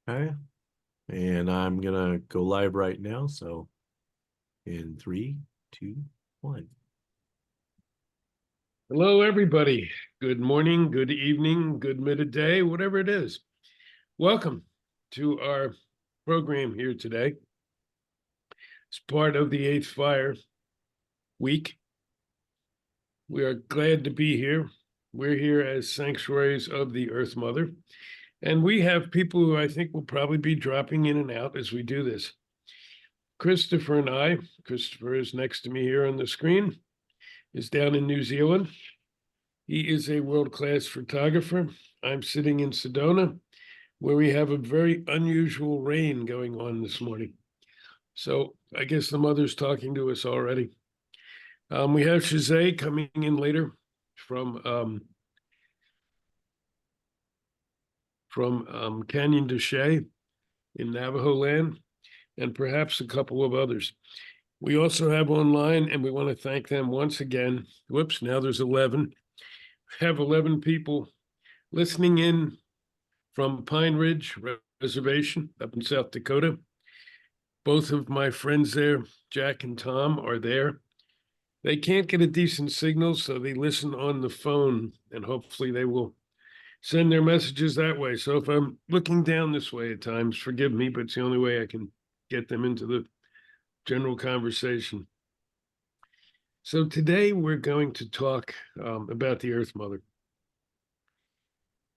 Okay. And I'm gonna go live right now. So in three, two, one. Hello, everybody. Good morning, good evening, good midday, whatever it is. Welcome to our program here today. It's part of the Eighth Fire Week. We are glad to be here. We're here as sanctuaries of the Earth Mother. And we have people who I think will probably be dropping in and out as we do this. Christopher and I, Christopher is next to me here on the screen, is down in New Zealand. He is a world-class photographer. I'm sitting in Sedona, where we have a very unusual rain going on this morning. So I guess the mother's talking to us already. We have Shazay coming in later from Canyon de Chelly in Navajo land, and perhaps a couple of others. We also have online, and we want to thank them once again. Whoops, now there's 11. We have 11 people listening in from Pine Ridge Reservation up in South Dakota. Both of my friends there, Jack and Tom, are there. They can't get a decent signal, so they listen on the phone, and hopefully they will send their messages that way. So if I'm looking down this way at times, forgive me, but it's the only way I can get them into the general conversation. So today we're going to talk about the Earth Mother,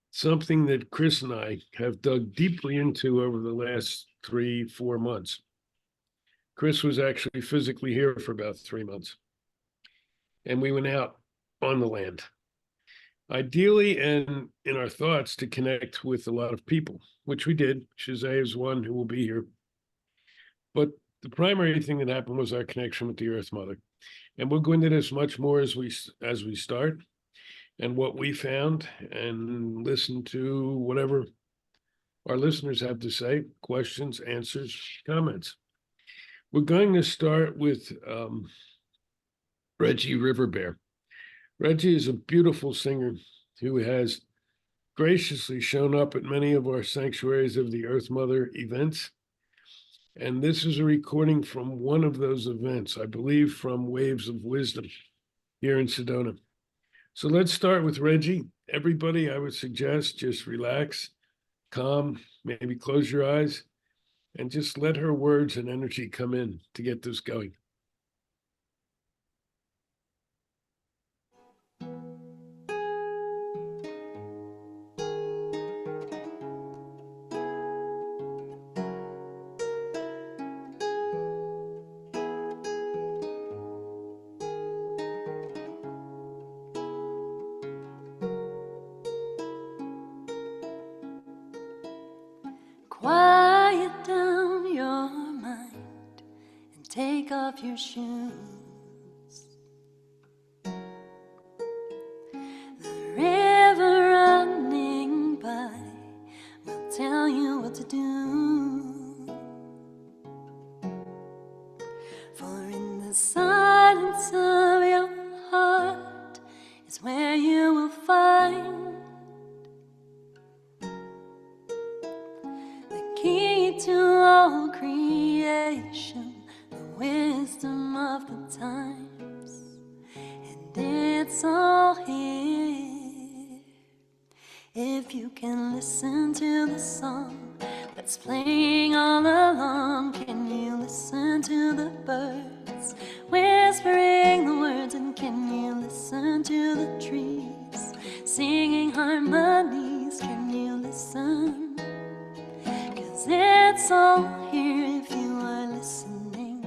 something that Chris and I have dug deeply into over the last 3-4 months. Chris was actually physically here for about 3 months, and we went out on the land, ideally and in our thoughts to connect with a lot of people, which we did. Shazay is one who will be here. But the primary thing that happened was our connection with the Earth Mother. And we'll go into this much more as we start, and what we found, and listen to whatever our listeners have to say, questions, answers, comments. We're going to start with Reggie Riverbear. Reggie is a beautiful singer who has graciously shown up at many of our Sanctuaries of the Earth Mother events. And this is a recording from one of those events, I believe from Waves of Wisdom here in Sedona. So let's start with Reggie. Everybody, I would suggest just relax, calm, maybe close your eyes, and just let her words and energy come in to get this going. Quiet down your mind and take off your shoes. The river running by will tell you what to do. For in the silence of your heart is where you will find key to all creation, the wisdom of the times, and it's all here. If you can listen to the song that's playing all along, can you listen to the birds whispering the words, and can you listen to the trees singing harmonies? Can you listen? It's all here if you are listening.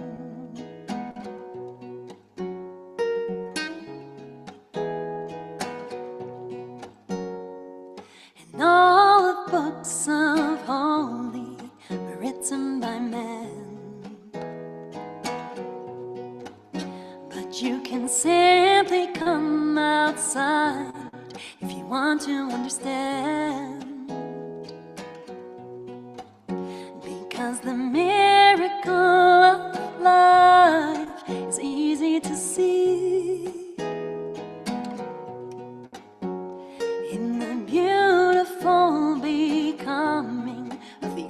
And all the books of holy were written by men, but you can simply come outside if you want to understand. Because the miracle of life is easy to see in the beautiful becoming of the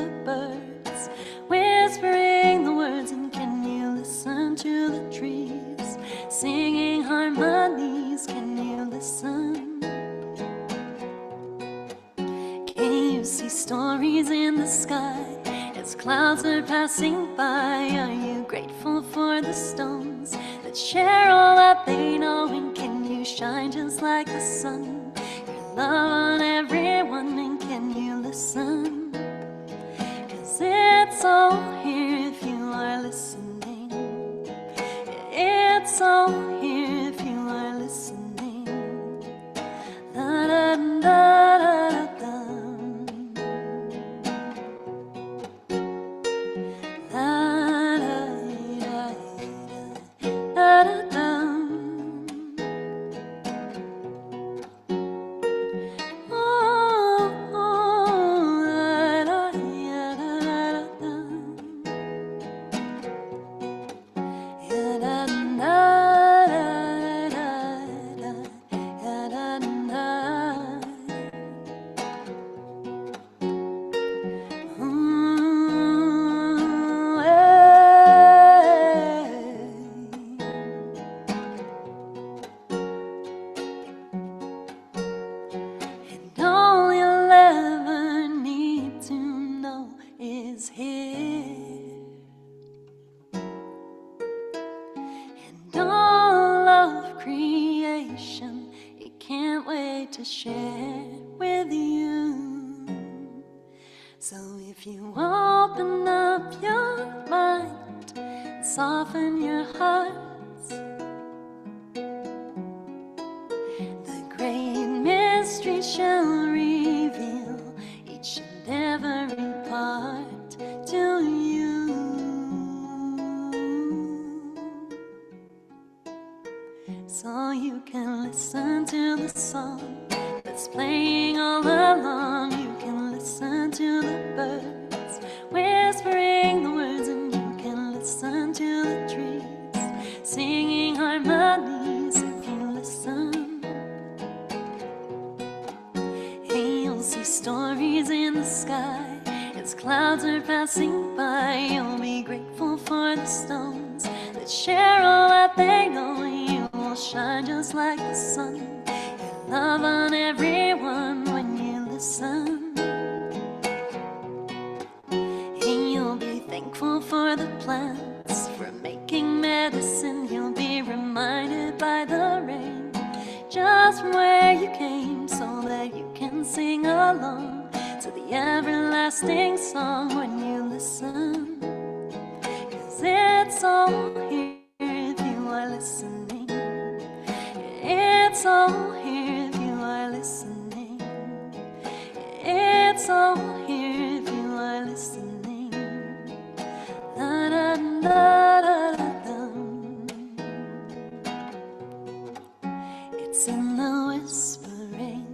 the birds, whispering the words, and can you listen to the trees, singing harmonies? Can you listen? Can you see stories in the sky as clouds are passing by? Are you grateful for the stones that share all that they know? And can you shine just like the sun, your love on everyone? And can you listen? 'Cause it's all here if you are listening. It's all here if you are listening. Da, da, da, da, da. And all you'll ever need to know is here. And all of creation, it can't wait to share with you. So if you open up your mind and soften your hearts, the great mystery shall reveal each and every part to you. So you can listen to the song that's playing all along. You can listen to the birds whispering the words, and you can listen to the trees singing harmonies. If you listen, hey, you'll see stories in the sky as clouds are passing by. You'll be grateful for the stones that share all that they know. You will shine just like the sun, your love on everyone when you listen. And you'll be thankful for the plants for making medicine. You'll be reminded by the rain just from where you came, so that you can sing along to the everlasting song when you listen. 'Cause it's all here if you are listening. It's all here if you are listening. It's all here if you are listening. Da, da, da, da, da, da. It's in the whispering.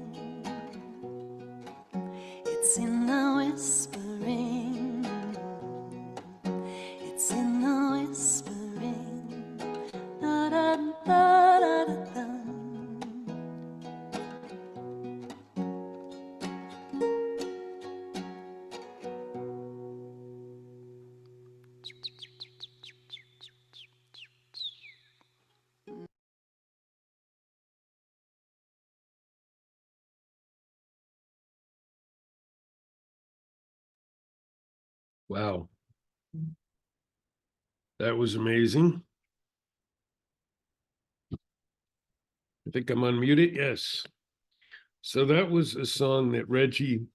It's in the whispering. It's in the whispering. Da, da, da, da, da, da. Wow. That was amazing. I think I'm unmuted. Yes. So that was a song that Reggie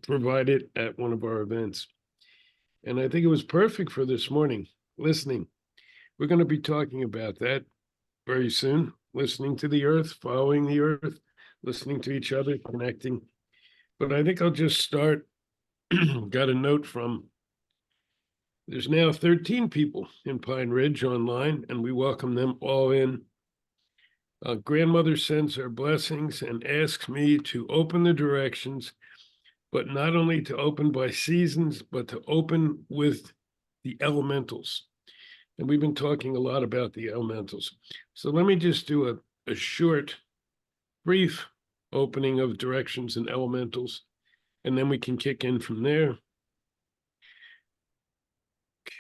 provided at one of our events. And I think it was perfect for this morning, listening. We're going to be talking about that very soon, listening to the earth, following the earth, listening to each other, connecting. But I think I'll just start. Got a note from, there's now 13 people in Pine Ridge online, and we welcome them all in. Grandmother sends her blessings and asks me to open the directions, but not only to open by seasons, but to open with the elementals. And we've been talking a lot about the elementals. So let me just do a short, brief opening of directions and elementals, and then we can kick in from there.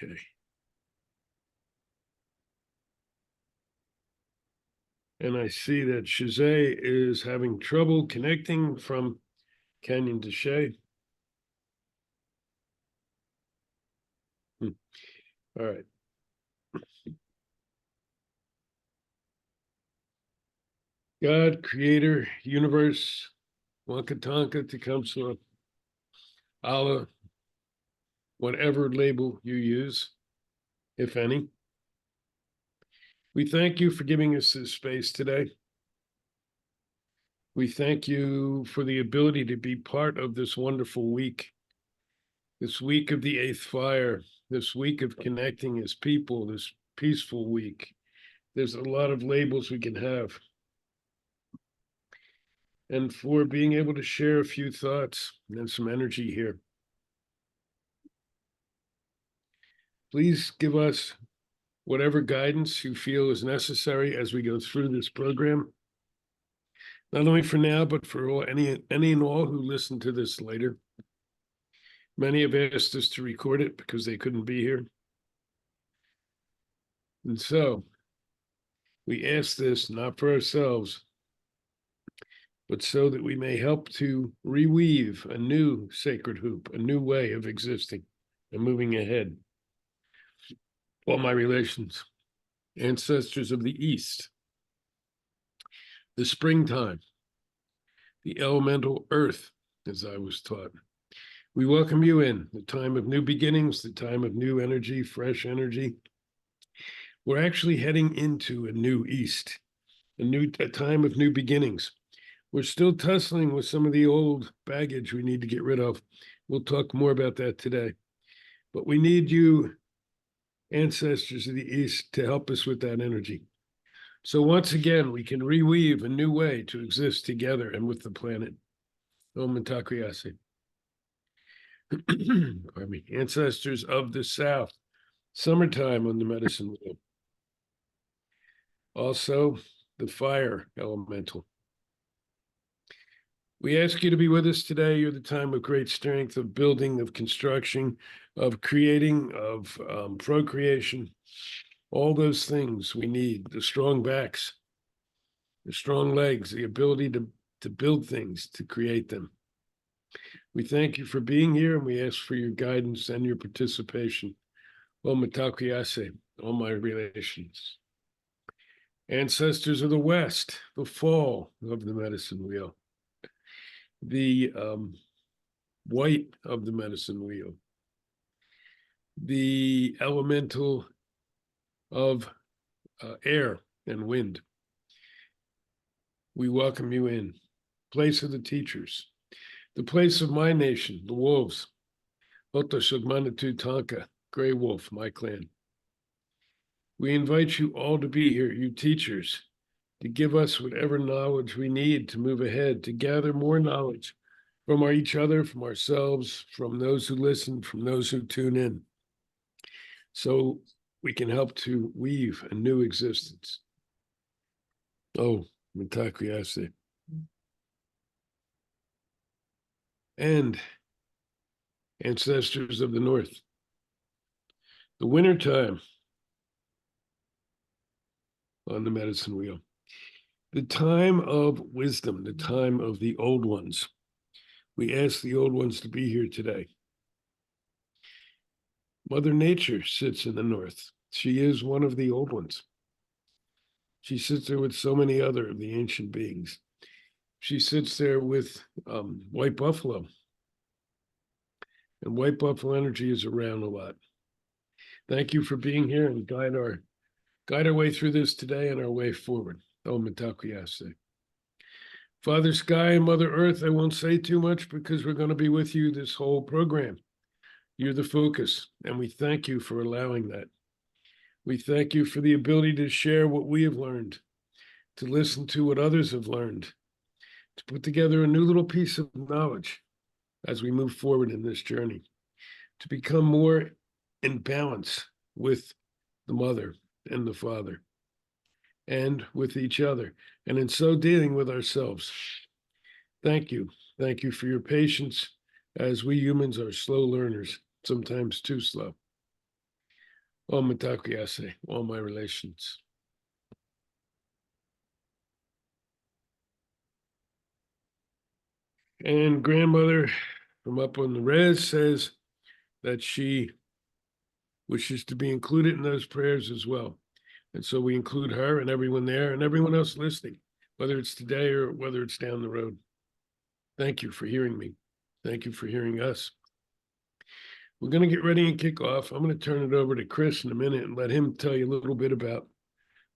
Okay. And I see that Shazay is having trouble connecting from Canyon to Shea. All right. God, creator, universe, Wakatanka, Tecumseh, Allah, whatever label you use, if any. We thank you for giving us this space today. We thank you for the ability to be part of this wonderful week, this week of the eighth fire, this week of connecting as people, this peaceful week. There's a lot of labels we can have. And for being able to share a few thoughts and some energy here. Please give us whatever guidance you feel is necessary as we go through this program. Not only for now, but for all, any and all who listen to this later. Many have asked us to record it because they couldn't be here. And so we ask this not for ourselves, but so that we may help to reweave a new sacred hoop, a new way of existing and moving ahead. All my relations, ancestors of the East, the springtime, the elemental earth, as I was taught. We welcome you in the time of new beginnings, the time of new energy, fresh energy. We're actually heading into a new East, a time of new beginnings. We're still tussling with some of the old baggage we need to get rid of. We'll talk more about that today. But we need you, ancestors of the East, to help us with that energy. So once again, we can reweave a new way to exist together and with the planet. Om Takwiyase. Pardon me. Ancestors of the South, summertime on the medicine wheel. Also, the fire elemental. We ask you to be with us today. You're the time of great strength, of building, of construction, of creating, of procreation, all those things we need, the strong backs, the strong legs, the ability to build things, to create them. We thank you for being here, and we ask for your guidance and your participation. Om Takwiyase, all my relations. Ancestors of the West, the fall of the medicine wheel. The white of the medicine wheel, the elemental of air and wind. We welcome you in. Place of the teachers, the place of my nation, the wolves, Otashugmanatu Tanka, Gray Wolf, my clan. We invite you all to be here, you teachers, to give us whatever knowledge we need to move ahead, to gather more knowledge from each other, from ourselves, from those who listen, from those who tune in, so we can help to weave a new existence. Oh, Mitakwiyase. And ancestors of the North, the wintertime on the medicine wheel. The time of wisdom, the time of the old ones. We ask the old ones to be here today. Mother Nature sits in the north. She is one of the old ones. She sits there with so many other of the ancient beings. She sits there with white buffalo. And white buffalo energy is around a lot. Thank you for being here and guide our way through this today and our way forward. Om Takwiyase. Father Sky and Mother Earth, I won't say too much because we're going to be with you this whole program. You're the focus, and we thank you for allowing that. We thank you for the ability to share what we have learned, to listen to what others have learned, to put together a new little piece of knowledge as we move forward in this journey, to become more in balance with the Mother and the Father, and with each other, and in so dealing with ourselves. Thank you. Thank you for your patience, as we humans are slow learners, sometimes too slow. O Mitakuye, all my relations. And grandmother from up on the res says that she wishes to be included in those prayers as well. And so we include her and everyone there and everyone else listening, whether it's today or whether it's down the road. Thank you for hearing me. Thank you for hearing us. We're going to get ready and kick off. I'm going to turn it over to Chris in a minute and let him tell you a little bit about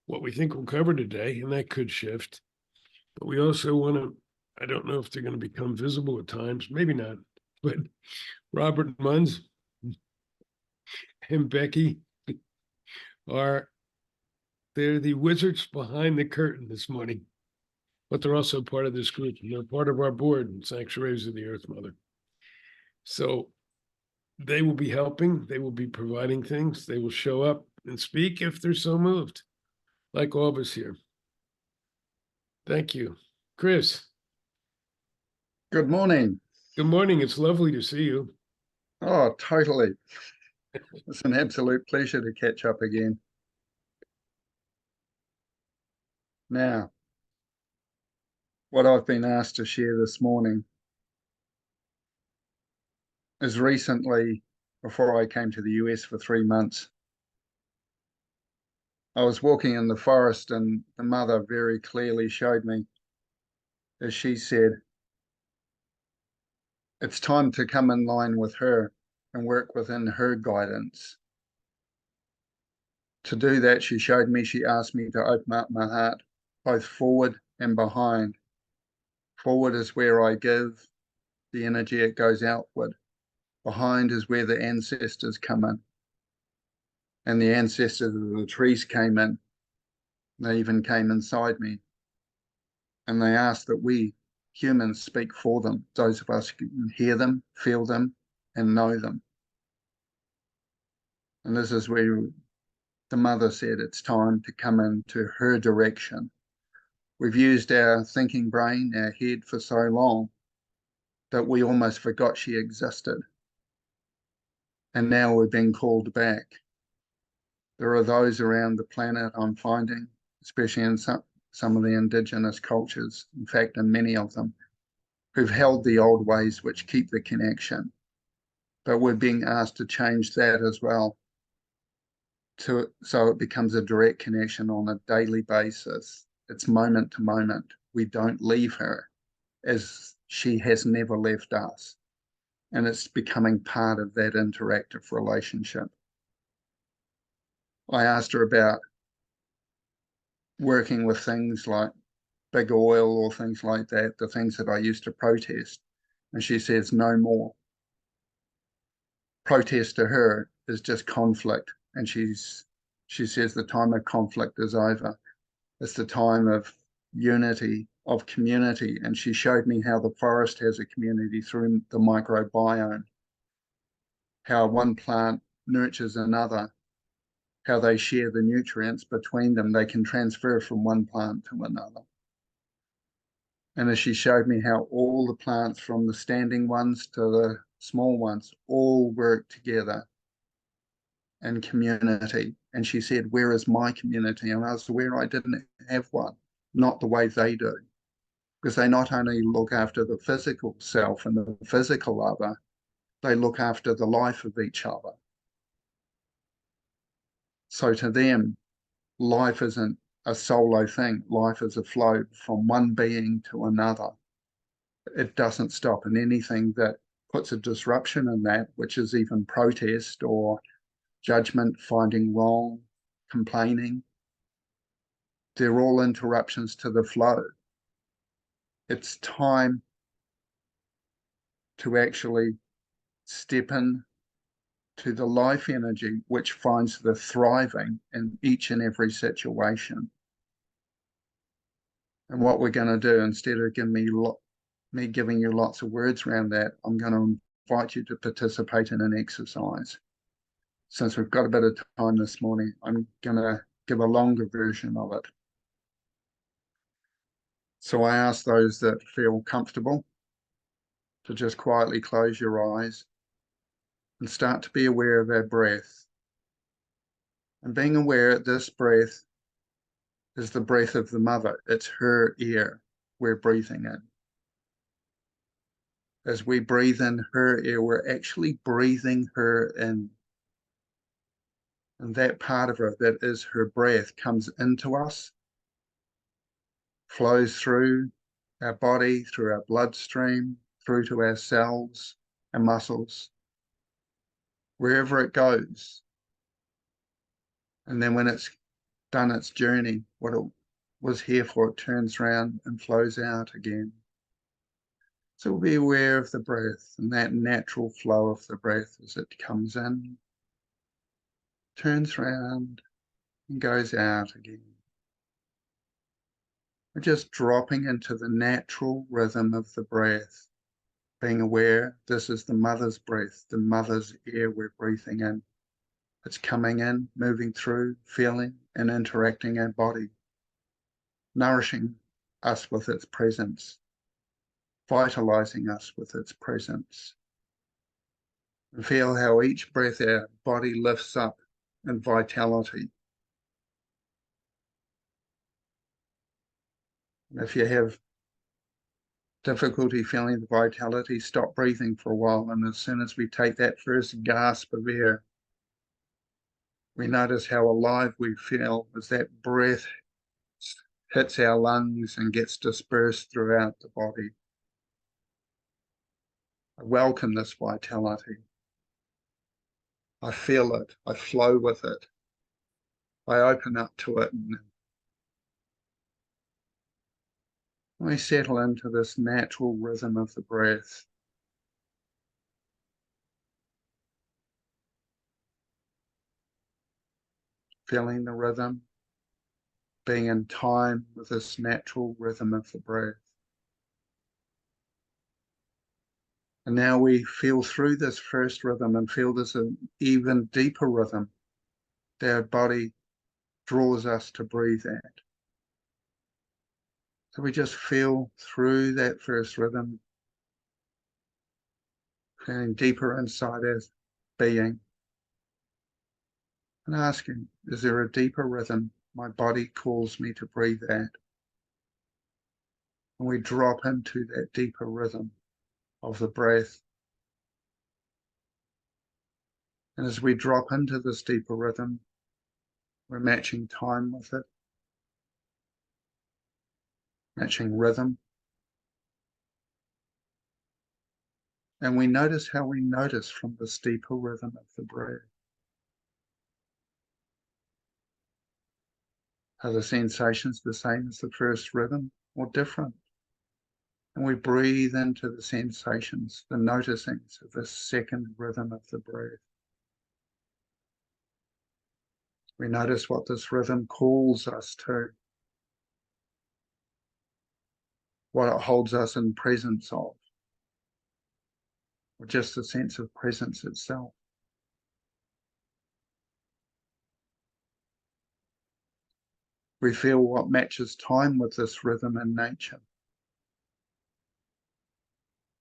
what we think we'll cover today, and that could shift. But we also want to, I don't know if they're going to become visible at times, maybe not, but Robert Munns and Becky they're the wizards behind the curtain this morning, but they're also part of this group. And they're part of our board, Sanctuaries of the Earth Mother. So they will be helping, they will be providing things, they will show up and speak if they're so moved, like all of us here. Thank you. Chris. Good morning. Good morning. It's lovely to see you. Oh, totally. It's an absolute pleasure to catch up again. Now, what I've been asked to share this morning is recently, before I came to the US for 3 months, I was walking in the forest and the mother very clearly showed me, as she said, it's time to come in line with her and work within her guidance. To do that, she showed me, she asked me to open up my heart, both forward and behind. Forward is where I give the energy, it goes outward. Behind is where the ancestors come in. And the ancestors of the trees came in. They even came inside me. And they asked that we humans speak for them, those of us who can hear them, feel them, and know them. And this is where the mother said it's time to come into her direction. We've used our thinking brain, our head, for so long that we almost forgot she existed. And now we're being called back. There are those around the planet I'm finding, especially in some of the indigenous cultures, in fact, in many of them, who've held the old ways which keep the connection. But we're being asked to change that as well, so it becomes a direct connection on a daily basis. It's moment to moment. We don't leave her, as she has never left us. And it's becoming part of that interactive relationship. I asked her about working with things like big oil or things like that, the things that I used to protest. And she says, no more. Protest to her is just conflict. And she says the time of conflict is over. It's the time of unity, of community. And she showed me how the forest has a community through the microbiome, how one plant nurtures another, how they share the nutrients between them. They can transfer from one plant to another. And as she showed me how all the plants, from the standing ones to the small ones, all work together in community. And she said, where is my community? And I was aware I didn't have one, not the way they do. Because they not only look after the physical self and the physical other, they look after the life of each other. So to them, life isn't a solo thing. Life is a flow from one being to another. It doesn't stop. And anything that puts a disruption in that, which is even protest or judgment, finding wrong, complaining, they're all interruptions to the flow. It's time to actually step in to the life energy which finds the thriving in each and every situation. And what we're going to do, instead of me giving you lots of words around that, I'm going to invite you to participate in an exercise. Since we've got a bit of time this morning, I'm going to give a longer version of it. So I ask those that feel comfortable to just quietly close your eyes and start to be aware of our breath. And being aware this breath is the breath of the mother. It's her air we're breathing in. As we breathe in her air, we're actually breathing her in. And that part of her that is her breath comes into us, flows through our body, through our bloodstream, through to our cells and muscles, wherever it goes. And then when it's done its journey, what it was here for, it turns around and flows out again. So we'll be aware of the breath and that natural flow of the breath as it comes in, turns around and goes out again. We're just dropping into the natural rhythm of the breath, being aware this is the mother's breath, the mother's air we're breathing in. It's coming in, moving through, feeling and interacting our body, nourishing us with its presence, vitalizing us with its presence. And feel how each breath our body lifts up in vitality. And if you have difficulty feeling the vitality, stop breathing for a while. And as soon as we take that first gasp of air, we notice how alive we feel as that breath hits our lungs and gets dispersed throughout the body. I welcome this vitality. I feel it. I flow with it. I open up to it and I settle into this natural rhythm of the breath. Feeling the rhythm, being in time with this natural rhythm of the breath. And now we feel through this first rhythm and feel this even deeper rhythm that our body draws us to breathe at. So we just feel through that first rhythm, feeling deeper inside our being, and asking, is there a deeper rhythm my body calls me to breathe at? And we drop into that deeper rhythm of the breath. And as we drop into this deeper rhythm, we're matching time with it, matching rhythm. And we notice how we notice from this deeper rhythm of the breath. Are the sensations the same as the first rhythm or different? And we breathe into the sensations, the noticings of this second rhythm of the breath. We notice what this rhythm calls us to, what it holds us in presence of, or just a sense of presence itself. We feel what matches time with this rhythm in nature.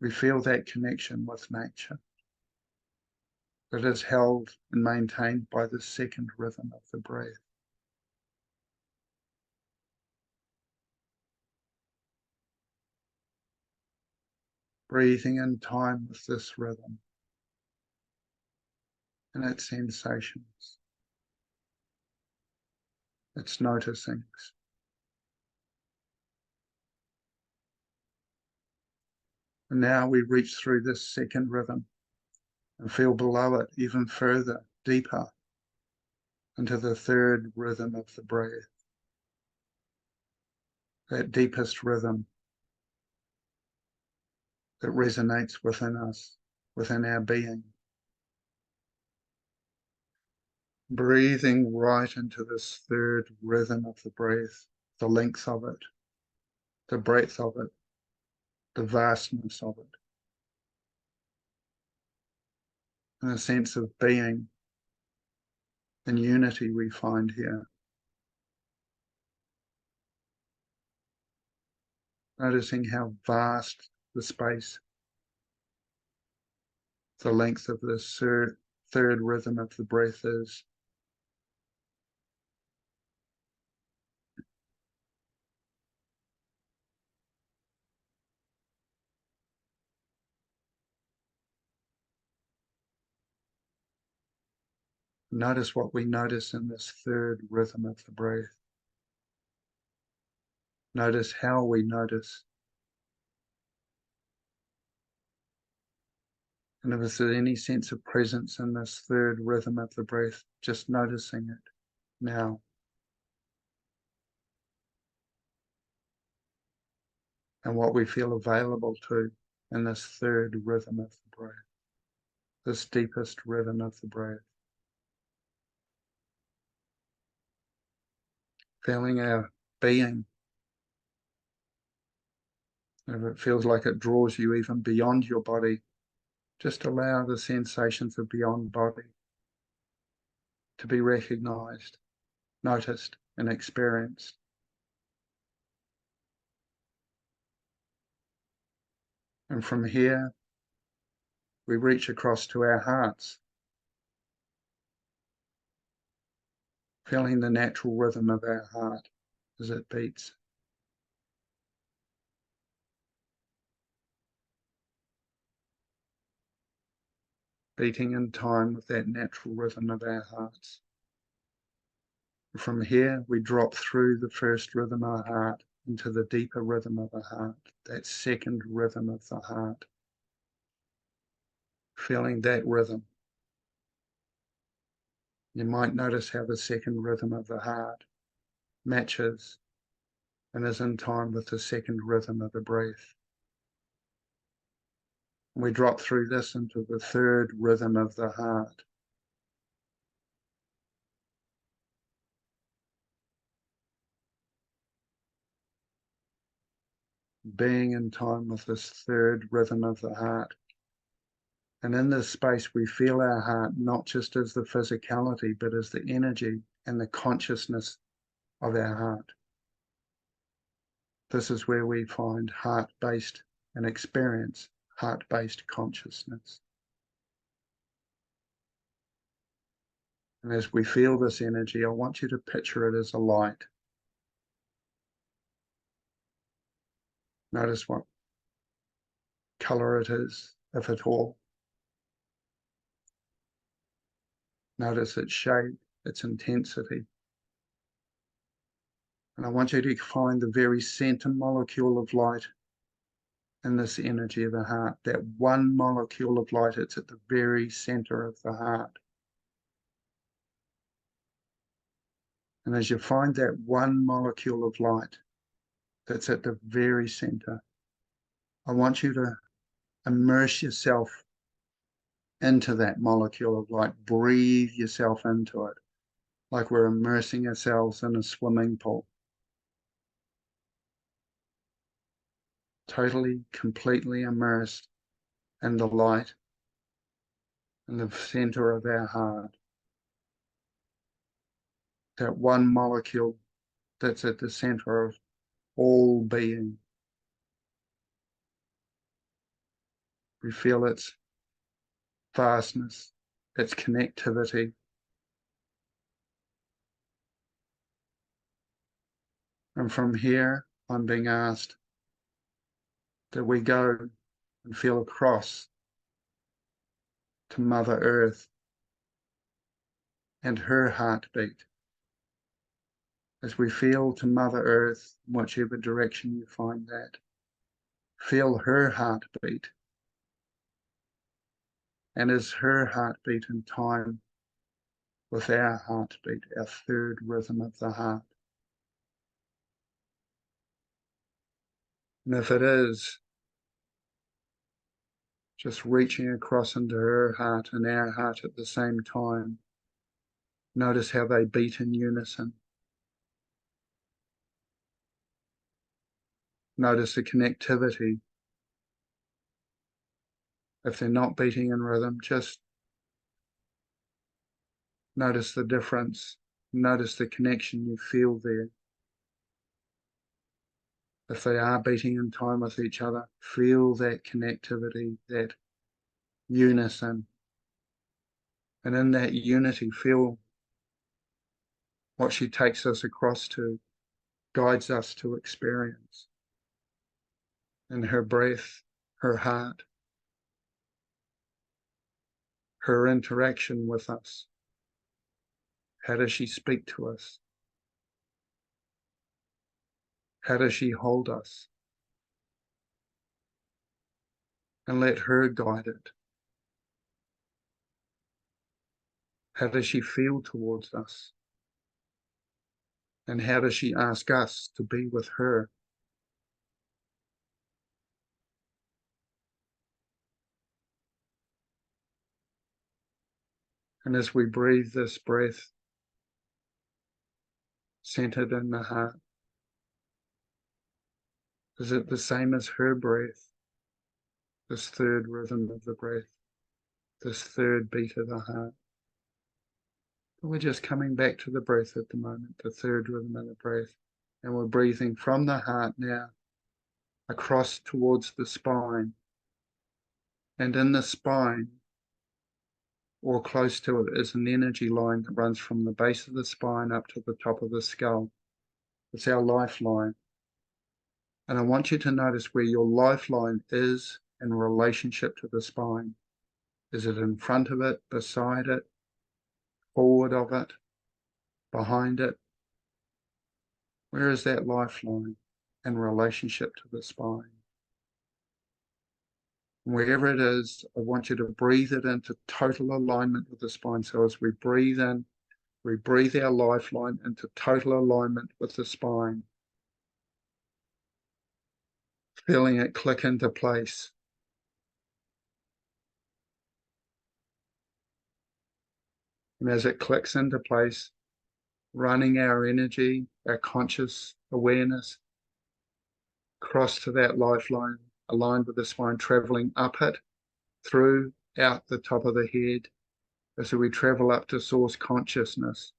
We feel that connection with nature that is held and maintained by the second rhythm of the breath. Breathing in time with this rhythm and its sensations, its noticings. And now we reach through this second rhythm and feel below it even further, deeper, into the third rhythm of the breath. That deepest rhythm that resonates within us, within our being. Breathing right into this third rhythm of the breath, the length of it, the breadth of it, the vastness of it. And a sense of being and unity we find here. Noticing how vast the space, the length of this third rhythm of the breath is. Notice what we notice in this third rhythm of the breath. Notice how we notice. And if there's any sense of presence in this third rhythm of the breath, just noticing it now. And what we feel available to in this third rhythm of the breath, this deepest rhythm of the breath. Feeling our being. If it feels like it draws you even beyond your body, just allow the sensations of beyond body to be recognized, noticed, and experienced. And from here, we reach across to our hearts, feeling the natural rhythm of our heart as it beats. Beating in time with that natural rhythm of our hearts. From here, we drop through the first rhythm of the heart into the deeper rhythm of the heart, that second rhythm of the heart. Feeling that rhythm. You might notice how the second rhythm of the heart matches and is in time with the second rhythm of the breath. We drop through this into the third rhythm of the heart. Being in time with this third rhythm of the heart. And in this space, we feel our heart not just as the physicality, but as the energy and the consciousness of our heart. This is where we find heart-based and experience heart-based consciousness. And as we feel this energy, I want you to picture it as a light. Notice what color it is, if at all. Notice its shape, its intensity. And I want you to find the very center molecule of light in this energy of the heart. That one molecule of light, it's at the very center of the heart. And as you find that one molecule of light that's at the very center, I want you to immerse yourself into that molecule of light. Breathe yourself into it, like we're immersing ourselves in a swimming pool. Totally, completely immersed in the light in the center of our heart. That one molecule that's at the center of all being. We feel its vastness, its connectivity. And from here, I'm being asked that we go and feel across to Mother Earth and her heartbeat. As we feel to Mother Earth, whichever direction you find that, feel her heartbeat. And is her heartbeat in time with our heartbeat, our third rhythm of the heart? And if it is, just reaching across into her heart and our heart at the same time, notice how they beat in unison. Notice the connectivity. If they're not beating in rhythm, just notice the difference. Notice the connection you feel there. If they are beating in time with each other, feel that connectivity, that unison. And in that unity, feel what she takes us across to, guides us to experience. In her breath, her heart, her interaction with us. How does she speak to us? How does she hold us? And let her guide it. How does she feel towards us? And how does she ask us to be with her? And as we breathe this breath, centered in the heart, is it the same as her breath? This third rhythm of the breath, this third beat of the heart. We're just coming back to the breath at the moment, the third rhythm of the breath. And we're breathing from the heart now across towards the spine. And in the spine, or close to it, is an energy line that runs from the base of the spine up to the top of the skull. It's our lifeline. And I want you to notice where your lifeline is in relationship to the spine. Is it in front of it, beside it, forward of it, behind it? Where is that lifeline in relationship to the spine? And wherever it is, I want you to breathe it into total alignment with the spine. So as we breathe in, we breathe our lifeline into total alignment with the spine, feeling it click into place. And as it clicks into place, running our energy, our conscious awareness, across to that lifeline, aligned with the spine, traveling up it, through, out the top of the head, as we travel up to source consciousness,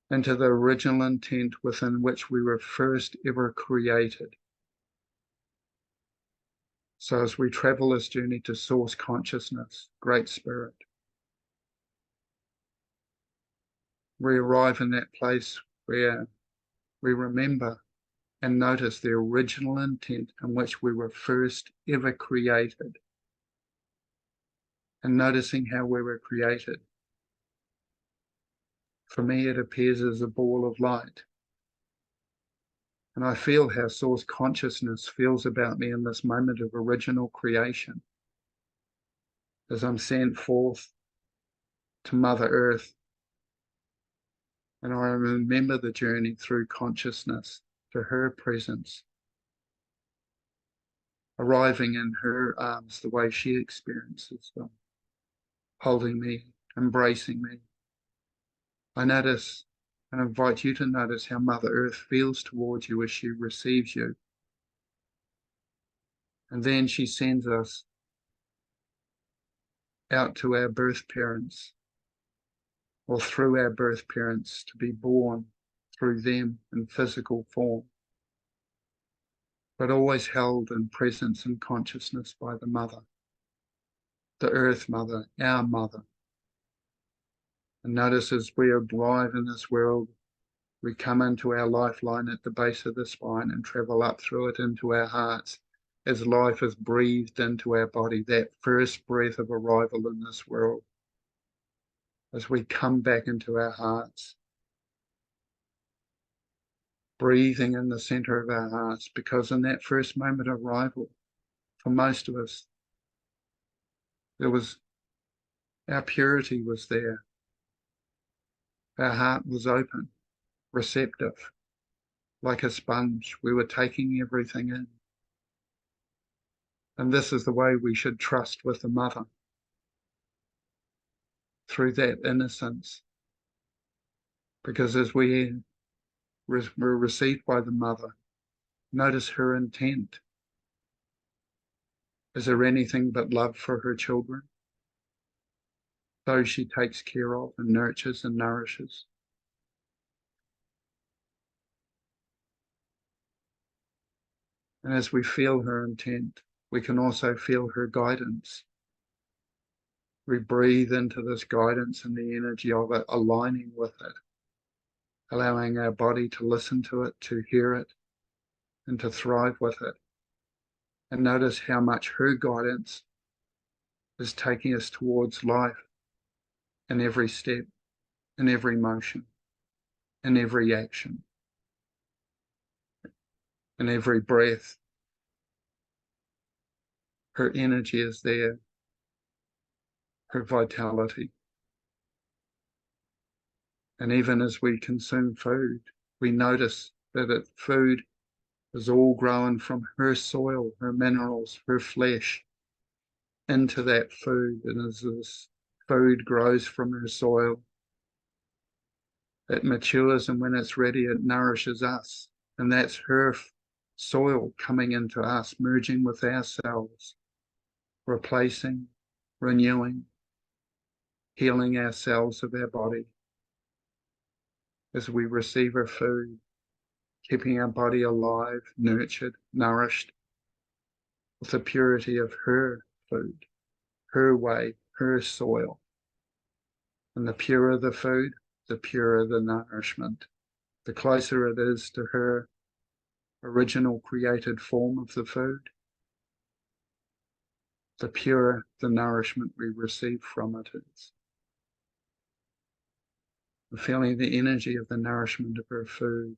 into the original intent within which we were first ever created. So as we travel this journey to source consciousness, Great Spirit, we arrive in that place where we remember and notice the original intent in which we were first ever created. And noticing how we were created. For me, it appears as a ball of light. And I feel how source consciousness feels about me in this moment of original creation. As I'm sent forth to Mother Earth. And I remember the journey through consciousness to her presence. Arriving in her arms the way she experiences them. Holding me, embracing me. I notice and invite you to notice how Mother Earth feels towards you as she receives you. And then she sends us out to our birth parents, or through our birth parents, to be born through them in physical form, but always held in presence and consciousness by the Mother, the Earth Mother, our Mother. And notice as we arrive in this world, we come into our lifeline at the base of the spine and travel up through it into our hearts as life is breathed into our body, that first breath of arrival in this world. As we come back into our hearts, breathing in the center of our hearts, because in that first moment of arrival, for most of us, our purity was there. Our heart was open, receptive, like a sponge. We were taking everything in. And this is the way we should trust with the Mother, through that innocence. Because as we were received by the Mother, notice her intent. Is there anything but love for her children? Those she takes care of and nurtures and nourishes. And as we feel her intent, we can also feel her guidance. We breathe into this guidance and the energy of it, aligning with it, allowing our body to listen to it, to hear it, and to thrive with it. And notice how much her guidance is taking us towards life, in every step, in every motion, in every action, in every breath. Her energy is there, her vitality. And even as we consume food, we notice that food is all grown from her soil, her minerals, her flesh, into that food. And as this food grows from her soil, it matures, and when it's ready, it nourishes us. And that's her soil coming into us, merging with our cells, replacing, renewing, healing our cells of our body as we receive her food, keeping our body alive, nurtured, nourished with the purity of her food, her way, her soil. And the purer the food, the purer the nourishment. The closer it is to her original created form of the food, the purer the nourishment we receive from it is. We're feeling the energy of the nourishment of her food.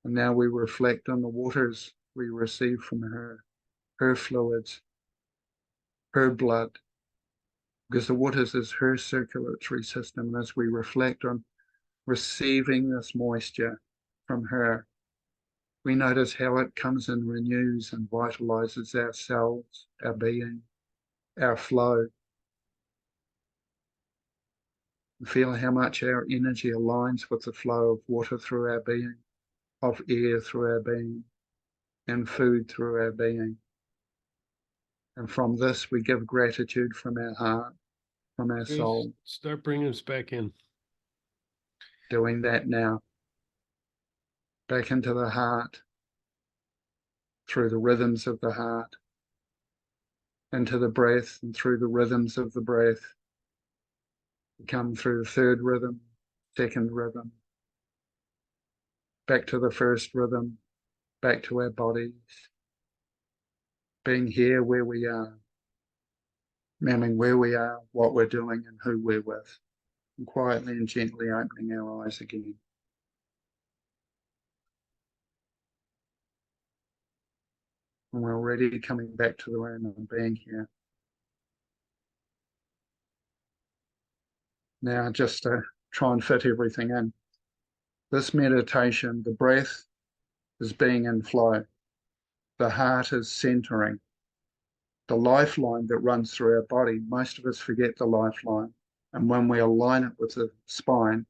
And now we reflect on the waters we receive from her, her fluids, her blood, because the waters is her circulatory system. And as we reflect on receiving this moisture from her, we notice how it comes and renews and vitalizes our cells, our being, our flow. We feel how much our energy aligns with the flow of water through our being, of air through our being, and food through our being. And from this, we give gratitude from our heart, from our soul. Start bringing us back in. Doing that now. Back into the heart, through the rhythms of the heart, into the breath, and through the rhythms of the breath. We come through the third rhythm, second rhythm, back to the first rhythm, back to our bodies, being here where we are, remembering where we are, what we're doing, and who we're with, and quietly and gently opening our eyes again. And we're already coming back to the room and being here. Now, just to try and fit everything in. This meditation, the breath is being in flow. The heart is centering. The lifeline that runs through our body, most of us forget the lifeline. And when we align it with the spine,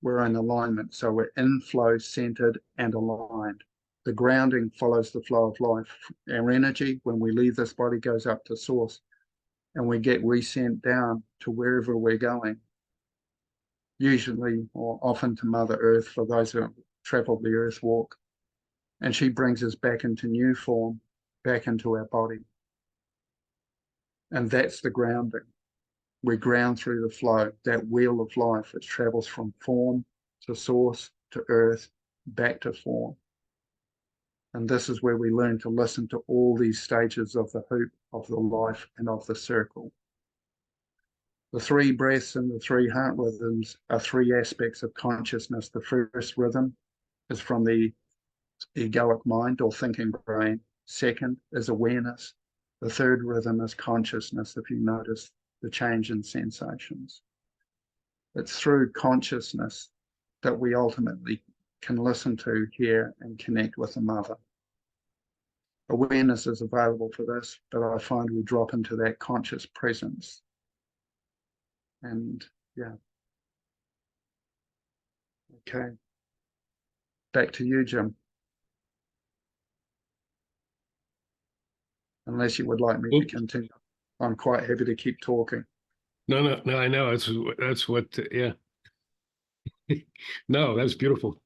we're in alignment. So we're in flow, centered, and aligned. The grounding follows the flow of life. Our energy, when we leave this body, goes up to source, and we get resent down to wherever we're going. Usually or often to Mother Earth for those who have traveled the earth walk. And she brings us back into new form, back into our body. And that's the grounding. We ground through the flow, that wheel of life which travels from form to source to earth, back to form. And this is where we learn to listen to all these stages of the hoop, of the life, and of the circle. The three breaths and the three heart rhythms are three aspects of consciousness. The first rhythm is from the egoic mind or thinking brain. Second is awareness. The third rhythm is consciousness, if you notice the change in sensations. It's through consciousness that we ultimately can listen to, hear, and connect with the mother. Awareness is available for this, but I find we drop into that conscious presence. And yeah. Okay. Back to you, Jim. Unless you would like me to continue. I'm quite happy to keep talking. No, I know. That's what, yeah. No, that's beautiful.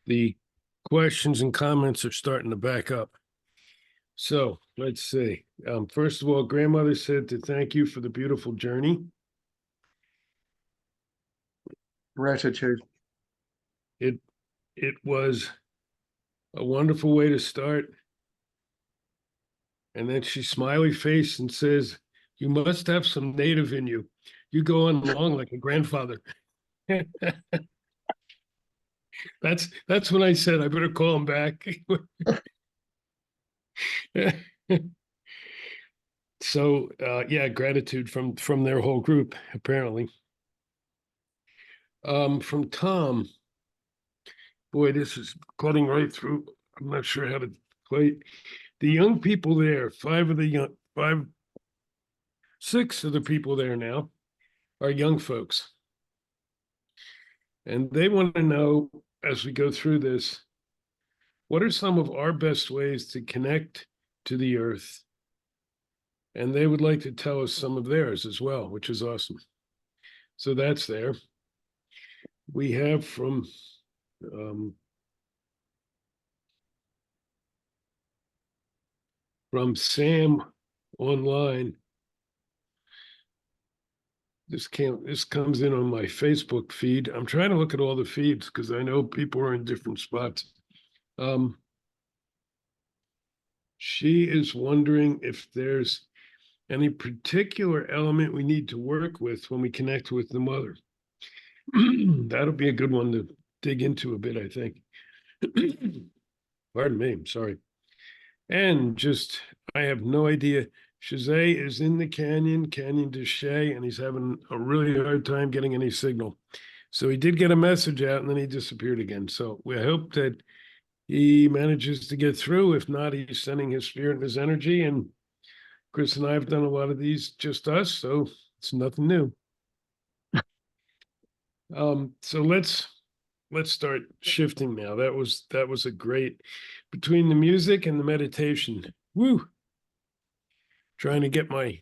The questions and comments are starting to back up. So let's see. First of all, grandmother said to thank you for the beautiful journey. Gratitude. It was a wonderful way to start And then she smiley face and says, "You must have some native in you. You go on long like a grandfather." That's when I said I better call him back. So yeah, gratitude from their whole group, apparently. From Tom, boy, this is cutting right through. I'm not sure how to play. The young people there, six of the people there now are young folks. And they want to know, as we go through this, what are some of our best ways to connect to the earth? And they would like to tell us some of theirs as well, which is awesome. So that's there. We have from Sam online. This comes in on my Facebook feed. I'm trying to look at all the feeds because I know people are in different spots. She is wondering if there's any particular element we need to work with when we connect with the mother. That'll be a good one to dig into a bit, I think. Pardon me, I'm sorry. And just, I have no idea. Shazay is in the Canyon de Chelly, and he's having a really hard time getting any signal. So he did get a message out and then he disappeared again. So we hope that he manages to get through. If not, he's sending his spirit and his energy. And Chris and I have done a lot of these, just us, so it's nothing new. So let's start shifting now. That was a great, between the music and the meditation. Woo! Trying to get I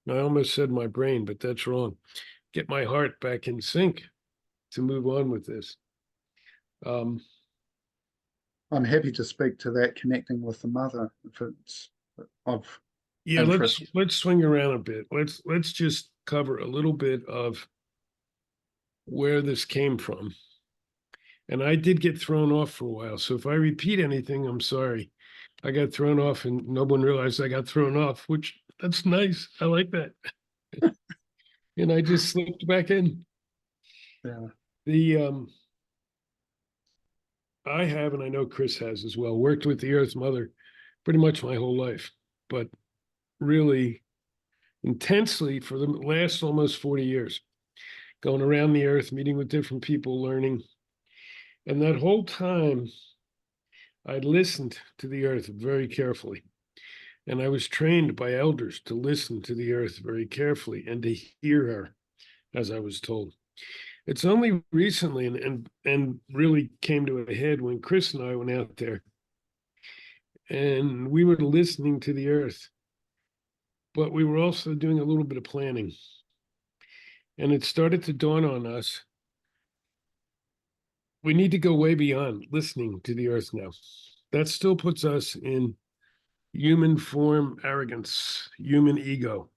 almost said my brain, but that's wrong. Get my heart back in sync to move on with this. I'm happy to speak to that, connecting with the mother, if it's of interest. Let's swing around a bit. Let's just cover a little bit of where this came from. And I did get thrown off for a while. So if I repeat anything, I'm sorry. I got thrown off and no one realized I got thrown off, which that's nice. I like that. And I just slipped back in. Yeah. I have, and I know Chris has as well, worked with the Earth Mother pretty much my whole life, but really intensely for the last almost 40 years, going around the earth, meeting with different people, learning. And that whole time, I listened to the earth very carefully. And I was trained by elders to listen to the earth very carefully and to hear her, as I was told. It's only recently and really came to a head when Chris and I went out there and we were listening to the earth, but we were also doing a little bit of planning. And it started to dawn on us, we need to go way beyond listening to the earth now. That still puts us in human form arrogance, human ego.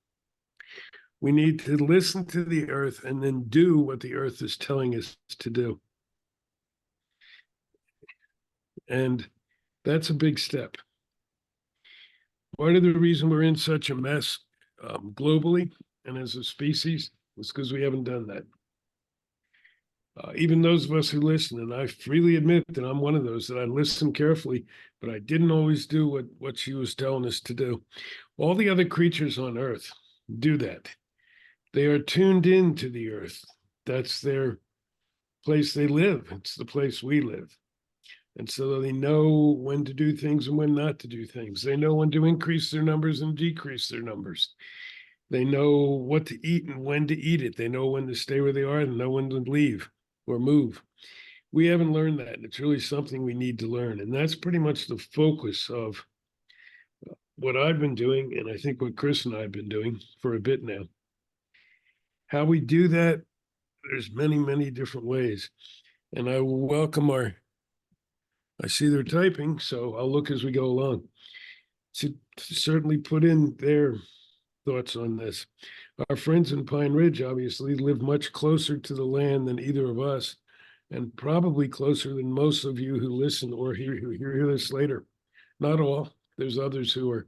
We need to listen to the earth and then do what the earth is telling us to do. And that's a big step. Part of the reason we're in such a mess globally and as a species is because we haven't done that. Even those of us who listen, and I freely admit that I'm one of those, that I listen carefully, but I didn't always do what she was telling us to do. All the other creatures on Earth do that. They are tuned into the earth. That's their place they live. It's the place we live. And so they know when to do things and when not to do things. They know when to increase their numbers and decrease their numbers. They know what to eat and when to eat it. They know when to stay where they are and know when to leave or move. We haven't learned that. It's really something we need to learn. And that's pretty much the focus of what I've been doing, and I think what Chris and I have been doing for a bit now. How we do that, there's many, many different ways. And I will welcome I see they're typing, so I'll look as we go along to certainly put in their thoughts on this. Our friends in Pine Ridge obviously live much closer to the land than either of us, and probably closer than most of you who listen or hear this later. Not all, There's others who are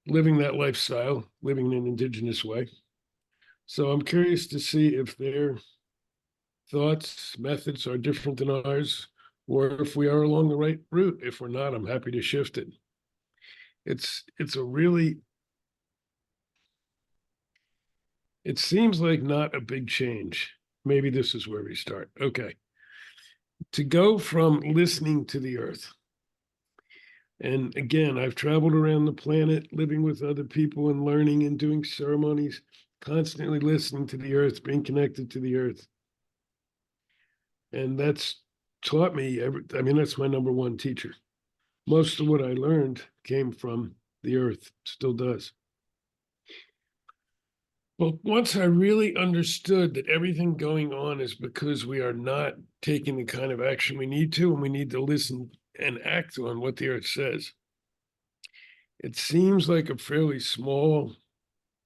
living that lifestyle, living in an indigenous way. So I'm curious to see if their thoughts, methods are different than ours, or if we are along the right route. If we're not, I'm happy to shift it. It's a really, it seems like not a big change. Maybe this is where we start. Okay. To go from listening to the earth. And again, I've traveled around the planet, living with other people and learning and doing ceremonies, constantly listening to the earth, being connected to the earth. And that's taught me, I mean, that's my number one teacher. Most of what I learned came from the earth, still does. Well, once I really understood that everything going on is because we are not taking the kind of action we need to, and we need to listen and act on what the earth says. It seems like a fairly small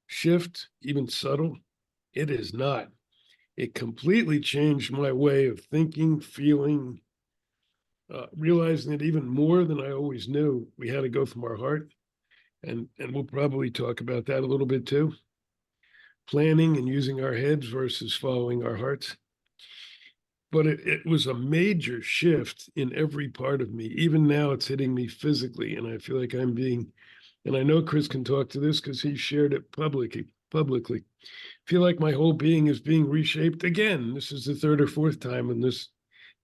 shift, even subtle. It is not. It completely changed my way of thinking, feeling, realizing that even more than I always knew, we had to go from our heart. And we'll probably talk about that a little bit too. Planning and using our heads versus following our hearts. But it was a major shift in every part of me. Even now it's hitting me physically, and I feel like I'm being, and I know Chris can talk to this because he shared it publicly. Feel like my whole being is being reshaped again. This is the third or fourth time in this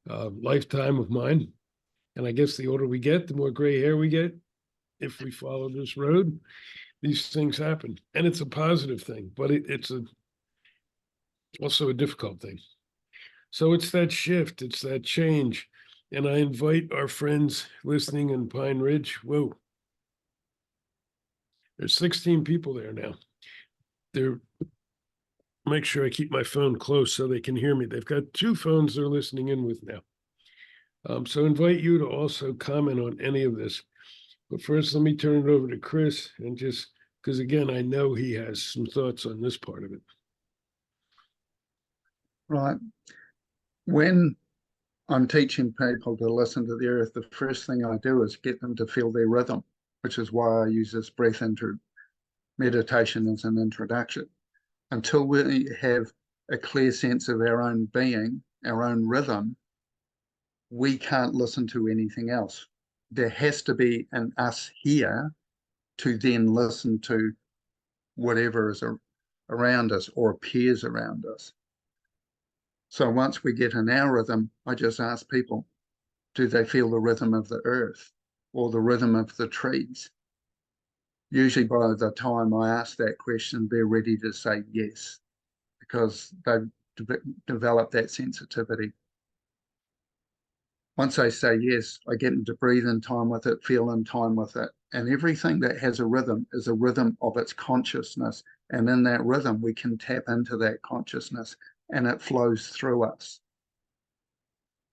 lifetime of mine. And I guess the older we get, the more gray hair we get. If we follow this road, these things happen. And it's a positive thing, but it's also a difficult thing. So it's that shift, it's that change. And I invite our friends listening in Pine Ridge. Whoa. There's 16 people there now. They're, make sure I keep my phone close so they can hear me. They've got 2 phones they're listening in with now. So invite you to also comment on any of this. But first, let me turn it over to Chris, and just because, again, I know he has some thoughts on this part of it. Right. When I'm teaching people to listen to the earth, the first thing I do is get them to feel their rhythm, which is why I use this breath meditation as an introduction. Until we have a clear sense of our own being, our own rhythm, we can't listen to anything else. There has to be an us here to then listen to whatever is around us or appears around us. So once we get in our rhythm, I just ask people, do they feel the rhythm of the earth or the rhythm of the trees? Usually by the time I ask that question, they're ready to say yes, because they've developed that sensitivity. Once they say yes, I get them to breathe in time with it, feel in time with it. And everything that has a rhythm is a rhythm of its consciousness. And in that rhythm, we can tap into that consciousness and it flows through us.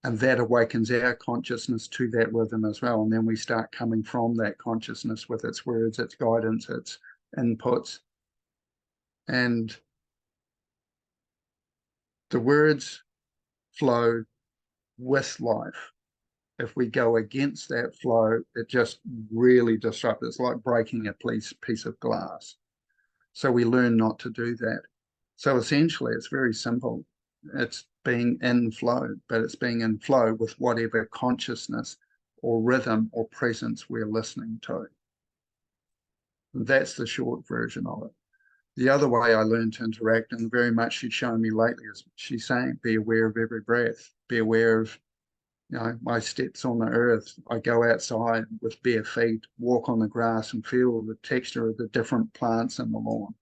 And that awakens our consciousness to that rhythm as well. And then we start coming from that consciousness with its words, its guidance, its inputs. And the words flow with life. If we go against that flow, it just really disrupts. It's like breaking a piece of glass. So we learn not to do that. So essentially, it's very simple. It's being in flow, but it's being in flow with whatever consciousness or rhythm or presence we're listening to. That's the short version of it. The other way I learned to interact, and very much she's shown me lately, is she's saying, be aware of every breath, be aware of, you know, my steps on the earth. I go outside with bare feet, walk on the grass and feel the texture of the different plants in the lawn.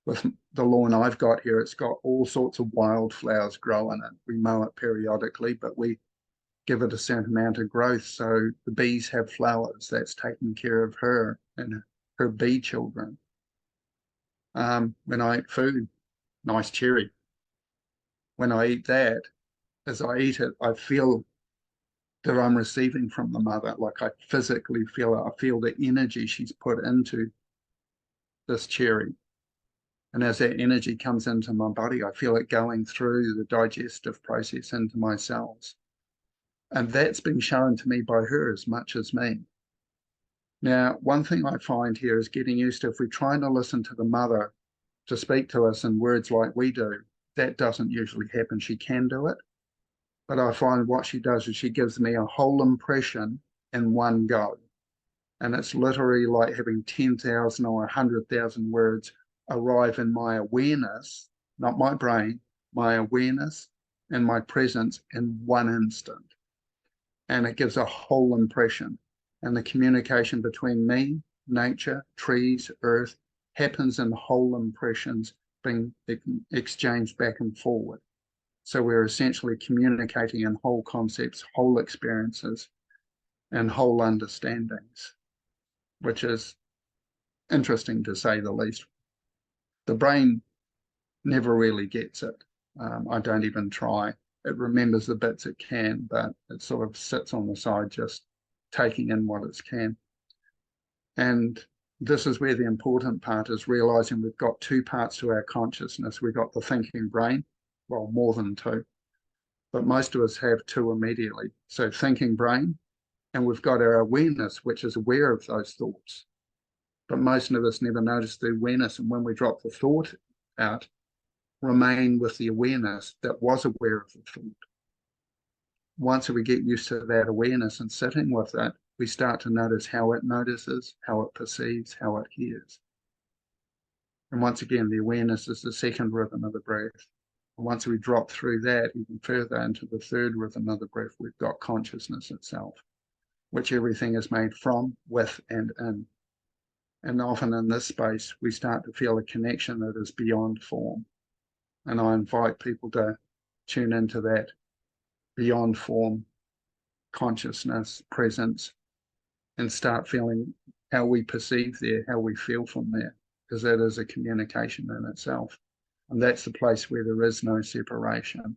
With the lawn I've got here, it's got all sorts of wildflowers growing it. We mow it periodically, but we give it a certain amount of growth. So the bees have flowers. That's taking care of her and her bee children. When I eat food, nice cherry. When I eat that, as I eat it, I feel that I'm receiving from the mother. Like I physically feel it. I feel the energy she's put into this cherry. And as that energy comes into my body, I feel it going through the digestive process into my cells. And that's been shown to me by her as much as me. Now, one thing I find here is getting used to, if we're trying to listen to the mother to speak to us in words like we do, that doesn't usually happen. She can do it, but I find what she does is she gives me a whole impression in one go. And it's literally like having 10,000 or 100,000 words arrive in my awareness, not my brain, my awareness and my presence in one instant. And it gives a whole impression. And the communication between me, nature, trees, earth happens in whole impressions being exchanged back and forward. So we're essentially communicating in whole concepts, whole experiences, and whole understandings, which is interesting to say the least. The brain never really gets it. I don't even try. It remembers the bits it can, but it sort of sits on the side just taking in what it can. And this is where the important part is, realizing we've got two parts to our consciousness. We've got the thinking brain, well, more than two, but most of us have two immediately. So thinking brain, and we've got our awareness, which is aware of those thoughts. But most of us never notice the awareness. And when we drop the thought out, remain with the awareness that was aware of the thought. Once we get used to that awareness and sitting with it, we start to notice how it notices, how it perceives, how it hears. And once again, the awareness is the second rhythm of the breath. And once we drop through that even further into the third rhythm of the breath, we've got consciousness itself, which everything is made from, with, and in. And often in this space, we start to feel a connection that is beyond form. And I invite people to tune into that beyond form, consciousness, presence, and start feeling how we perceive there, how we feel from there, because that is a communication in itself. And that's the place where there is no separation.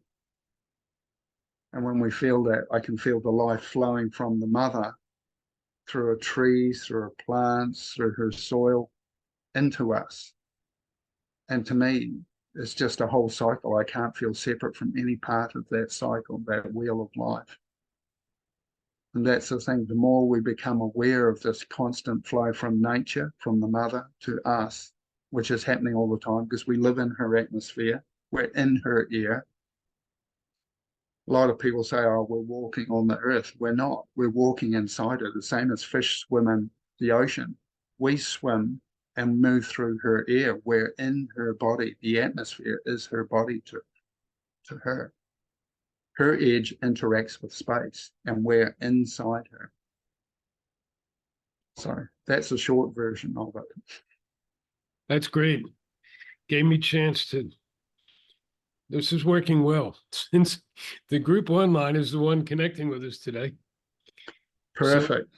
And when we feel that, I can feel the life flowing from the mother through her trees, through her plants, through her soil, into us. And to me, it's just a whole cycle. I can't feel separate from any part of that cycle, that wheel of life. And that's the thing, the more we become aware of this constant flow from nature, from the mother to us, which is happening all the time because we live in her atmosphere, we're in her air. A lot of people say, oh, we're walking on the earth. We're not. We're walking inside her, the same as fish swim in the ocean. We swim and move through her air. We're in her body. The atmosphere is her body to her. Her edge interacts with space, and we're inside her. So that's a short version of it. That's great. Gave me a chance to. This is working well, since the group online is the one connecting with us today. Perfect.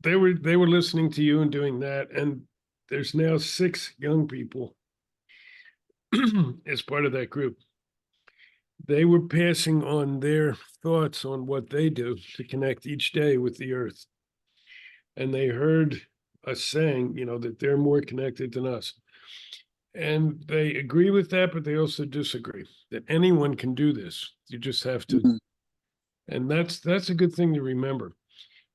So they were listening to you and doing that, and there's now 6 young people as part of that group. They were passing on their thoughts on what they do to connect each day with the earth. And they heard us saying, that they're more connected than us. And they agree with that, but they also disagree that anyone can do this. You just have to. Mm-hmm. And that's a good thing to remember.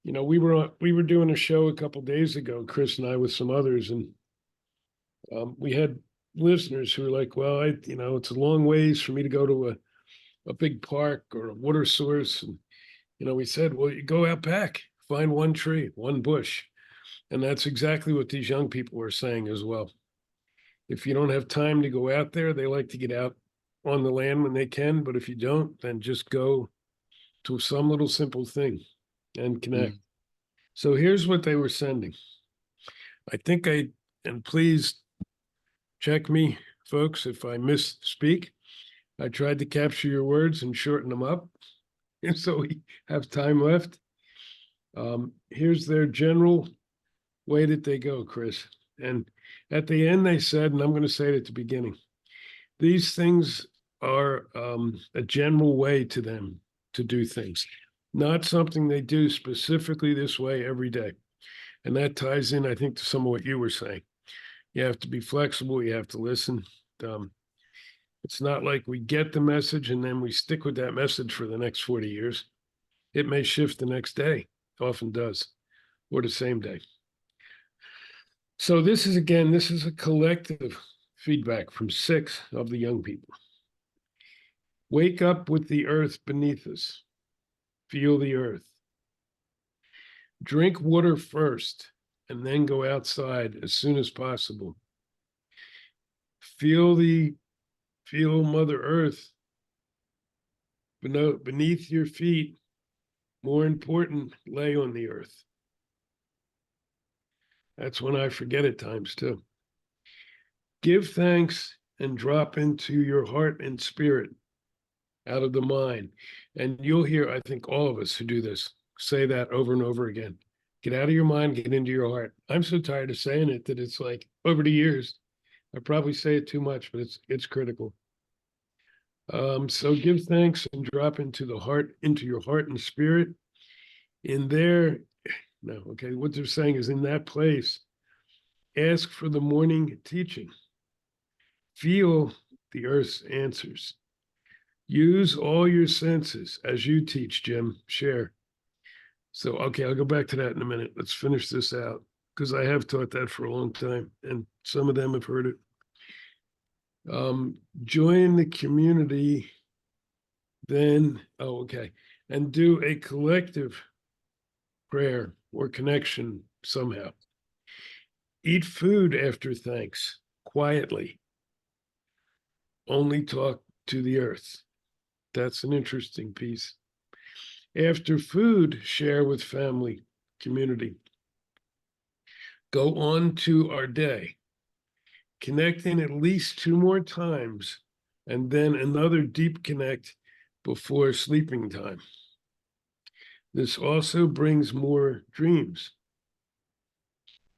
We were doing a show a couple of days ago, Chris and I, with some others, and we had listeners who were like, well, it's a long ways for me to go to a big park or a water source. And, we said, well, you go out back, find one tree, one bush. And that's exactly what these young people are saying as well. If you don't have time to go out there, they like to get out on the land when they can. But if you don't, then just go to some little simple thing and connect. So here's what they were sending. I think and please check me, folks, if I misspeak. I tried to capture your words and shorten them up, and so we have time left. Here's their general way that they go, Chris. And at the end, they said, and I'm going to say it at the beginning, these things are a general way to them to do things, not something they do specifically this way every day. And that ties in, I think, to some of what you were saying. You have to be flexible. You have to listen. It's not like we get the message and then we stick with that message for the next 40 years. It may shift the next day, often does, or the same day. So this is, again, this is a collective feedback from 6 of the young people. Wake up with the earth beneath us. Feel the earth. Drink water first and then go outside as soon as possible. Feel Mother Earth beneath your feet. More important, lay on the earth. That's when I forget at times too. Give thanks and drop into your heart and spirit out of the mind. And you'll hear, I think, all of us who do this say that over and over again. Get out of your mind, get into your heart. I'm so tired of saying it that it's like over the years, I probably say it too much, but it's critical. So give thanks and drop into the heart, into your heart and spirit. In there, no, okay, what they're saying is in that place, ask for the morning teaching. Feel the earth's answers. Use all your senses as you teach, Jim. Share. So, okay, I'll go back to that in a minute. Let's finish this out because I have taught that for a long time and some of them have heard it. Join the community, then, and do a collective prayer or connection somehow. Eat food after thanks, quietly. Only talk to the earth. That's an interesting piece. After food, share with family, community. Go on to our day. Connecting at least 2 more times, and then another deep connect before sleeping time. This also brings more dreams.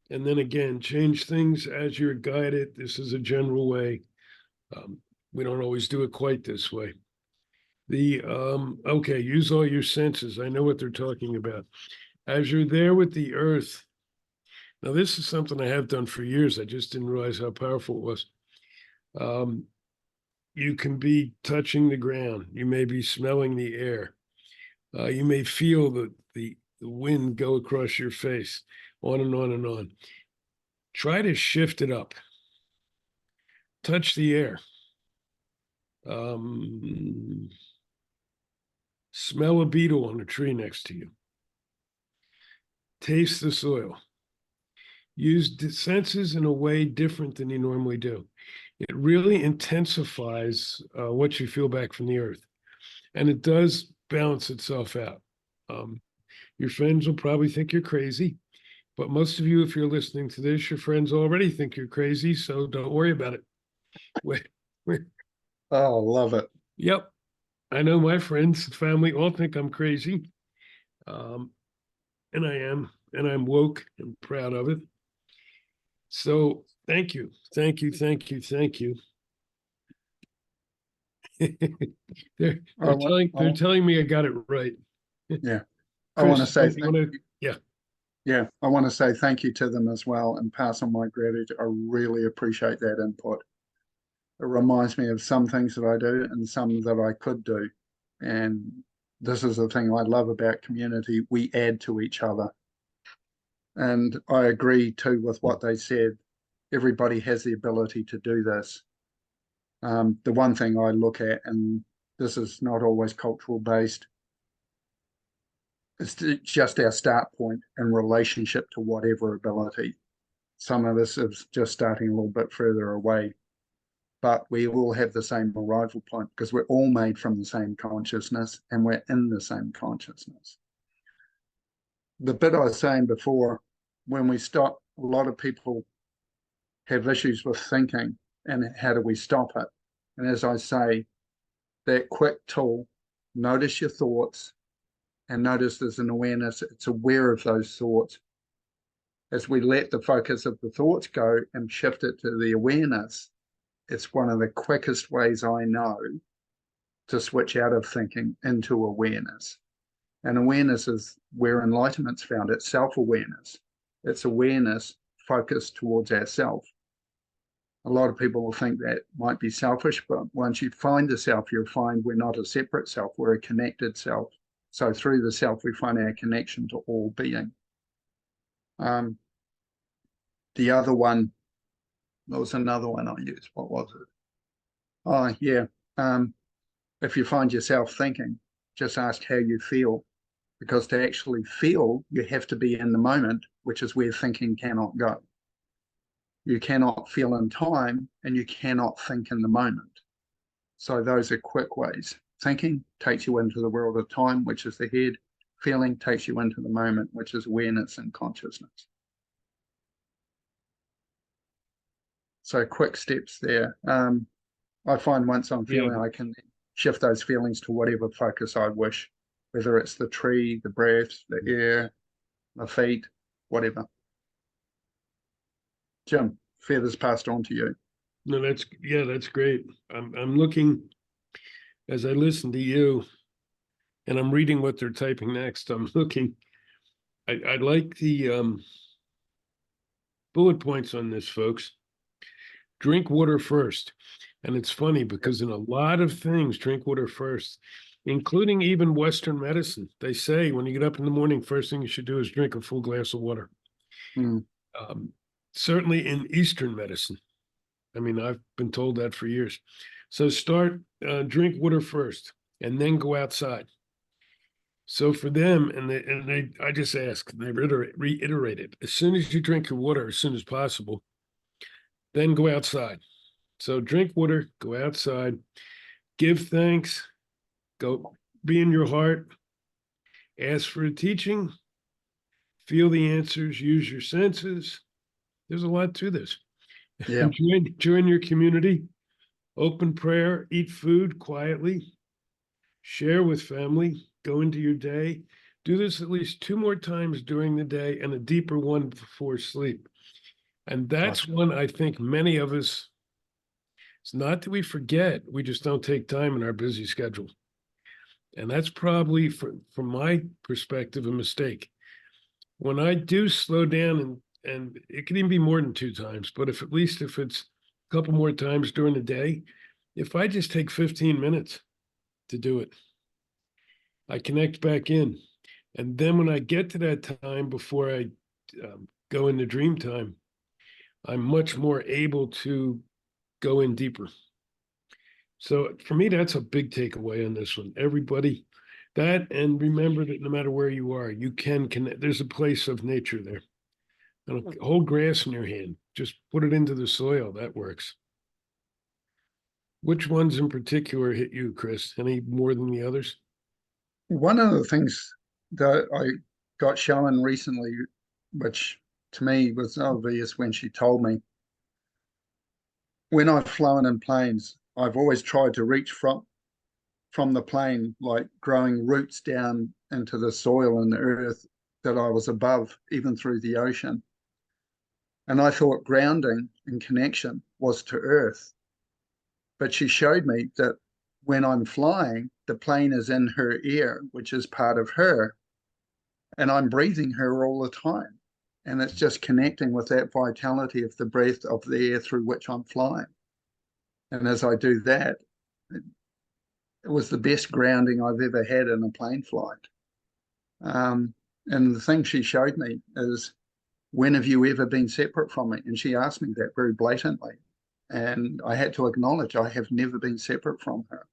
And then again, change things as you're guided. This is a general way. We don't always do it quite this way. Use all your senses. I know what they're talking about. As you're there with the earth. Now, this is something I have done for years. I just didn't realize how powerful it was. You can be touching the ground. You may be smelling the air. You may feel the wind go across your face, on and on and on. Try to shift it up. Touch the air. Smell a beetle on a tree next to you. Taste the soil. Use the senses in a way different than you normally do. It really intensifies what you feel back from the earth. And it does balance itself out. Your friends will probably think you're crazy, but most of you, if you're listening to this, your friends already think you're crazy, so don't worry about it. Oh, love it. Yep. I know my friends and family all think I'm crazy. And I am, and I'm woke and proud of it. So thank you. Thank you. Thank you. Thank you. they're telling me I got it right. Yeah. I Chris, want to say you wanna, yeah. Yeah, I want to say thank you to them as well and pass on my gratitude. I really appreciate that input. It reminds me of some things that I do and some that I could do. And this is the thing I love about community. We add to each other. And I agree too with what they said. Everybody has the ability to do this. The one thing I look at, and this is not always cultural based, it's just our start point in relationship to whatever ability. Some of us is just starting a little bit further away, but we all have the same arrival point because we're all made from the same consciousness and we're in the same consciousness. The bit I was saying before, when we stop, a lot of people have issues with thinking and how do we stop it? And as I say, that quick tool, notice your thoughts and notice there's an awareness, it's aware of those thoughts. As we let the focus of the thoughts go and shift it to the awareness, it's one of the quickest ways I know to switch out of thinking into awareness. And awareness is where enlightenment's found. It's self-awareness. It's awareness focused towards ourself. A lot of people will think that might be selfish, but once you find the self, you'll find we're not a separate self, we're a connected self. So through the self, we find our connection to all being. the other one, there was another one I used. What was it? Oh, yeah. If you find yourself thinking, just ask how you feel, because to actually feel, you have to be in the moment, which is where thinking cannot go. You cannot feel in time, and you cannot think in the moment. So those are quick ways. Thinking takes you into the world of time, which is the head. Feeling takes you into the moment, which is awareness and consciousness. So quick steps there. I find once I'm feeling, I can shift those feelings to whatever focus I wish, whether it's the tree, the breath, the air, the feet, whatever. Jim, feathers passed on to you. No, that's great. I'm looking as I listen to you, and I'm reading what they're typing next. I'm looking. I like the bullet points on this, folks. Drink water first. And it's funny because in a lot of things, drink water first, including even Western medicine. They say when you get up in the morning, first thing you should do is drink a full glass of water. Mm. Certainly in Eastern medicine. I mean, I've been told that for years. So drink water first and then go outside. So for them, I just ask, they reiterate it. As soon as you drink your water, as soon as possible, then go outside. So drink water, go outside, give thanks, go be in your heart, ask for a teaching, feel the answers, use your senses. There's a lot to this. Yeah. Join your community, open prayer, eat food quietly, share with family, go into your day. Do this at least 2 more times during the day and a deeper one before sleep. And that's one I think many of us, it's not that we forget, we just don't take time in our busy schedule. And that's probably, from my perspective, a mistake. When I do slow down, and it can even be more than 2 times, but if it's a couple more times during the day, if I just take 15 minutes to do it, I connect back in. And then when I get to that time before I go into dream time, I'm much more able to go in deeper. So for me, that's a big takeaway on this one. Everybody, that, and remember that no matter where you are, you can connect. There's a place of nature there. And hold grass in your hand. Just put it into the soil. That works. Which ones in particular hit you, Chris? Any more than the others? One of the things that I got shown recently, which to me was obvious when she told me, when I've flown in planes, I've always tried to reach from the plane, like growing roots down into the soil and the earth that I was above, even through the ocean. And I thought grounding and connection was to earth. But she showed me that when I'm flying, the plane is in her ear, which is part of her. And I'm breathing her all the time. And it's just connecting with that vitality of the breath of the air through which I'm flying. And as I do that, it was the best grounding I've ever had in a plane flight. And the thing she showed me is, when have you ever been separate from me? And she asked me that very blatantly. And I had to acknowledge I have never been separate from her.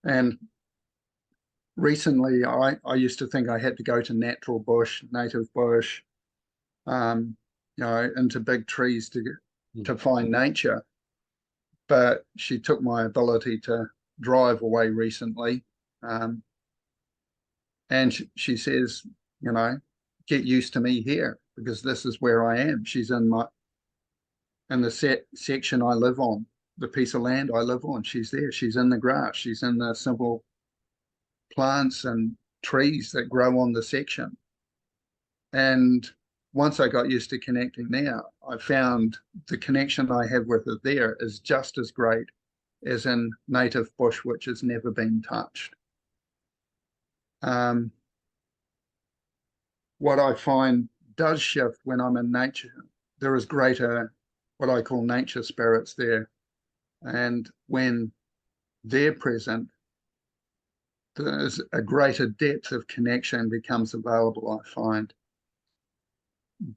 And recently, I used to think I had to go to natural bush, native bush, into big trees to find nature. But she took my ability to drive away recently. And she says, get used to me here, because this is where I am. She's in the section I live on, the piece of land I live on. She's there. She's in the grass. She's in the simple plants and trees that grow on the section. And once I got used to connecting there, I found the connection I have with her there is just as great as in native bush, which has never been touched. What I find does shift when I'm in nature. There is greater, what I call nature spirits there. And when they're present, there's a greater depth of connection becomes available, I find.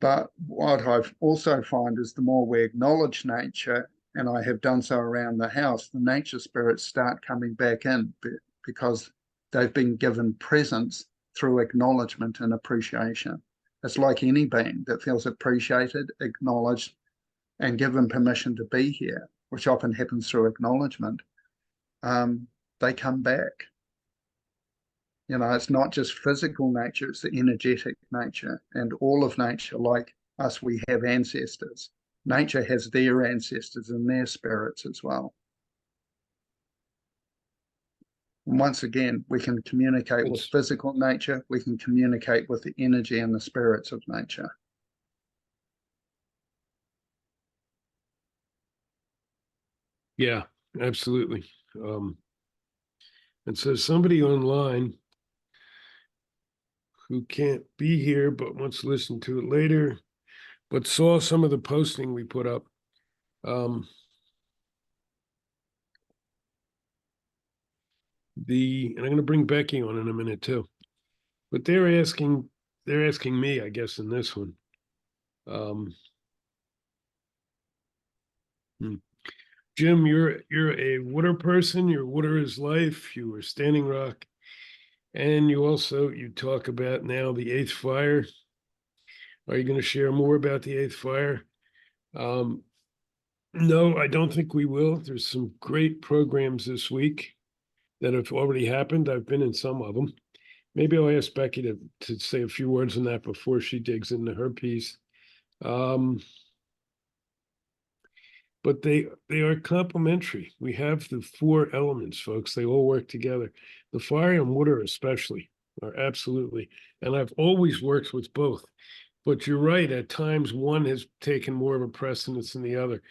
But what I've also find is the more we acknowledge nature, and I have done so around the house, the nature spirits start coming back in because they've been given presence through acknowledgement and appreciation. It's like any being that feels appreciated, acknowledged, and given permission to be here, which often happens through acknowledgement. They come back. It's not just physical nature, it's the energetic nature. And all of nature, like us, we have ancestors. Nature has their ancestors and their spirits as well. And once again, we can communicate with physical nature, we can communicate with the energy and the spirits of nature. Yeah, absolutely. And so somebody online who can't be here but wants to listen to it later, but saw some of the posting we put up. And I'm going to bring Becky on in a minute too, but they're asking me, I guess, in this one. Jim, you're a water person. Your water is life. You were Standing Rock, and you talk about now the eighth fire. Are you going to share more about the eighth fire? No, I don't think we will. There's some great programs this week that have already happened. I've been in some of them. Maybe I'll ask Becky to say a few words on that before she digs into her piece. But they are complementary. We have the four elements, folks. They all work together. The fire and water especially are absolutely. And I've always worked with both. But you're right, at times one has taken more of a precedence than the other.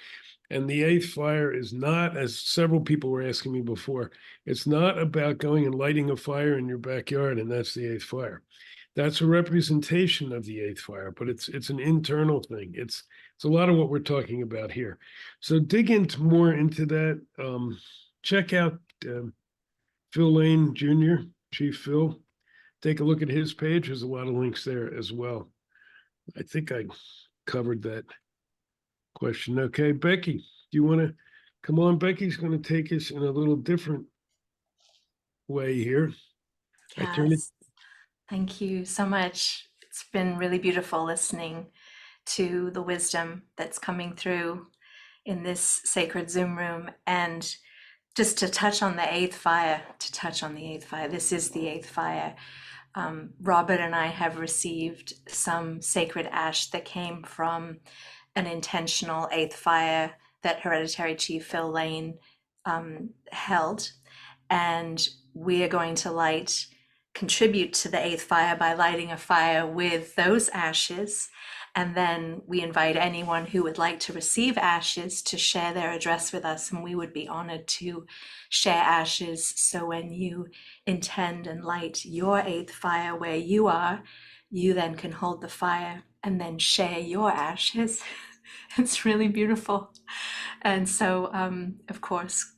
And the eighth fire is not, as several people were asking me before, it's not about going and lighting a fire in your backyard, and that's the eighth fire. That's a representation of the eighth fire, but it's an internal thing. It's a lot of what we're talking about here. So dig more into that. Check out Phil Lane Jr., Chief Phil. Take a look at his page. There's a lot of links there as well. I think I covered that question. Okay, Becky, do you want to come on? Becky's going to take us in a little different way here. Yes. Thank you so much. It's been really beautiful listening to the wisdom that's coming through in this sacred Zoom room. And just to touch on the eighth fire, this is the eighth fire. Robert and I have received some sacred ash that came from an intentional eighth fire that Hereditary Chief Phil Lane held. And we are going to contribute to the eighth fire by lighting a fire with those ashes. And then we invite anyone who would like to receive ashes to share their address with us, and we would be honored to share ashes. So when you intend and light your eighth fire where you are, you then can hold the fire and then share your ashes. It's really beautiful. And so, of course,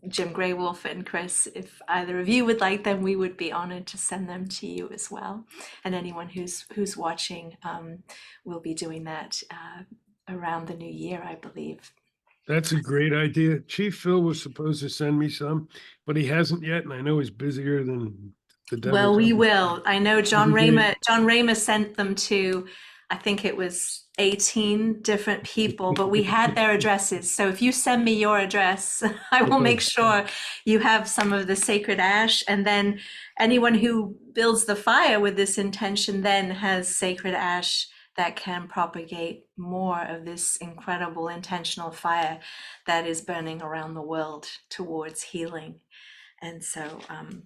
Jim Greywolf and Chris, if either of you would like them, we would be honored to send them to you as well. And anyone who's watching will be doing that around the new year, I believe. That's a great idea. Chief Phil was supposed to send me some, but he hasn't yet, and I know he's busier than the devil. Well, we will. I know John Raymer sent them to, I think it was 18 different people, but we had their addresses. So if you send me your address, I will make sure you have some of the sacred ash. And then anyone who builds the fire with this intention then has sacred ash that can propagate more of this incredible intentional fire that is burning around the world towards healing. And so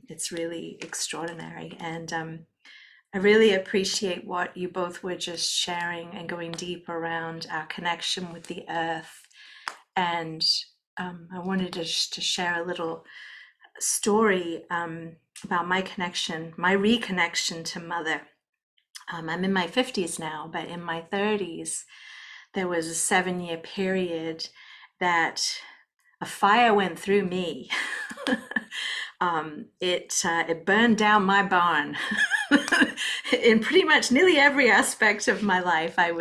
it's really extraordinary. And I really appreciate what you both were just sharing and going deep around our connection with the earth. And I wanted to share a little story about my reconnection to Mother. I'm in my 50s now, but in my 30s, there was a 7-year period that a fire went through me. It burned down my barn. in pretty much nearly every aspect of my life. I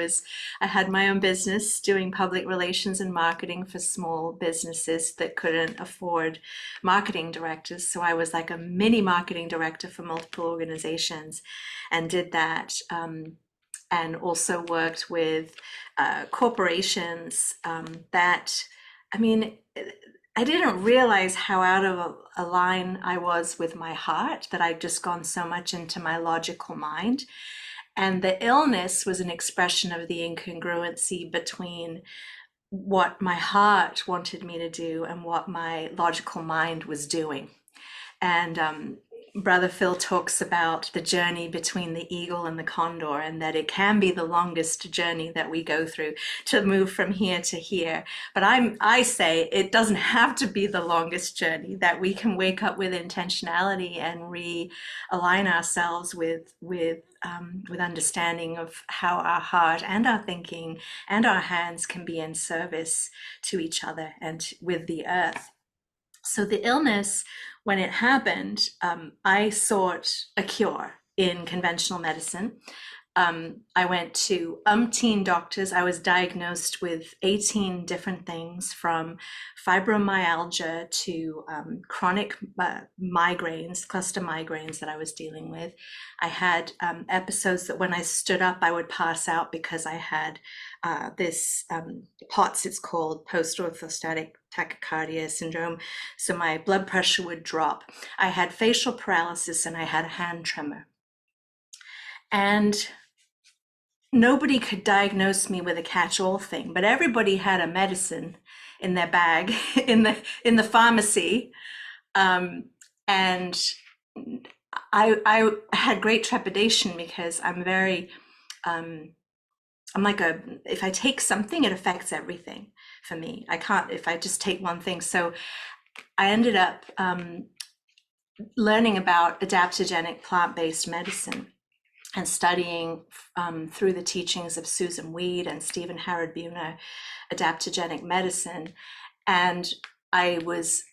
had my own business doing public relations and marketing for small businesses that couldn't afford marketing directors. So I was like a mini marketing director for multiple organizations and did that. And also worked with corporations that, I mean, I didn't realize how out of a line I was with my heart, that I'd just gone so much into my logical mind. And the illness was an expression of the incongruency between what my heart wanted me to do and what my logical mind was doing. And Brother Phil talks about the journey between the eagle and the condor, and that it can be the longest journey that we go through to move from here to here. But I say it doesn't have to be the longest journey, that we can wake up with intentionality and realign ourselves with understanding of how our heart and our thinking and our hands can be in service to each other and with the earth. So the illness, when it happened, I sought a cure in conventional medicine. I went to umpteen doctors. I was diagnosed with 18 different things, from fibromyalgia to chronic migraines, cluster migraines that I was dealing with. I had episodes that when I stood up, I would pass out because I had this POTS, it's called, post-orthostatic tachycardia syndrome. So my blood pressure would drop. I had facial paralysis and I had a hand tremor. And nobody could diagnose me with a catch-all thing, but everybody had a medicine in their bag in the pharmacy. And I had great trepidation because I'm very, I'm like if I take something, it affects everything for me. I can't, if I just take one thing. So I ended up learning about adaptogenic plant-based medicine and studying through the teachings of Susan Weed and Stephen Harrod-Buhner, adaptogenic medicine. And I was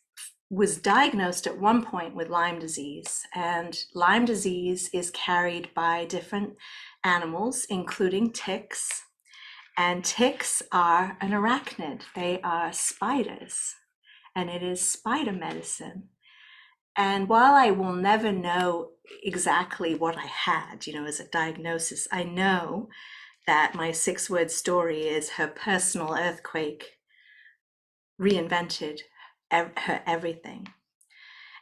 diagnosed at one point with Lyme disease, and Lyme disease is carried by different animals, including ticks. And ticks are an arachnid. They are spiders, and it is spider medicine. And while I will never know exactly what I had, as a diagnosis, I know that my 6-word story is her personal earthquake reinvented her everything.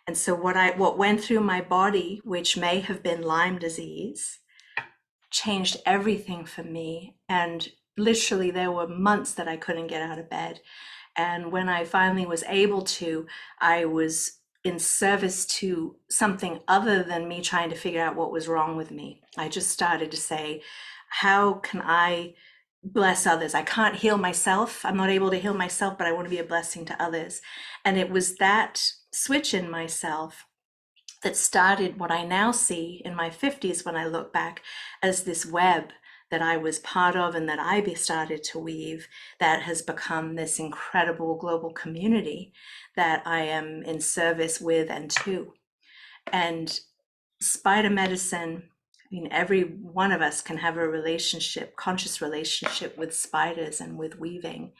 And so what went through my body, which may have been Lyme disease, changed everything for me. And literally there were months that I couldn't get out of bed. And when I finally was able to, I was in service to something other than me trying to figure out what was wrong with me. I just started to say, how can I bless others? I can't heal myself. I'm not able to heal myself, but I want to be a blessing to others. And it was that switch in myself that started what I now see in my 50s when I look back as this web that I was part of and that I started to weave, that has become this incredible global community that I am in service with and to. And spider medicine, every one of us can have a relationship, conscious relationship with spiders and with weaving.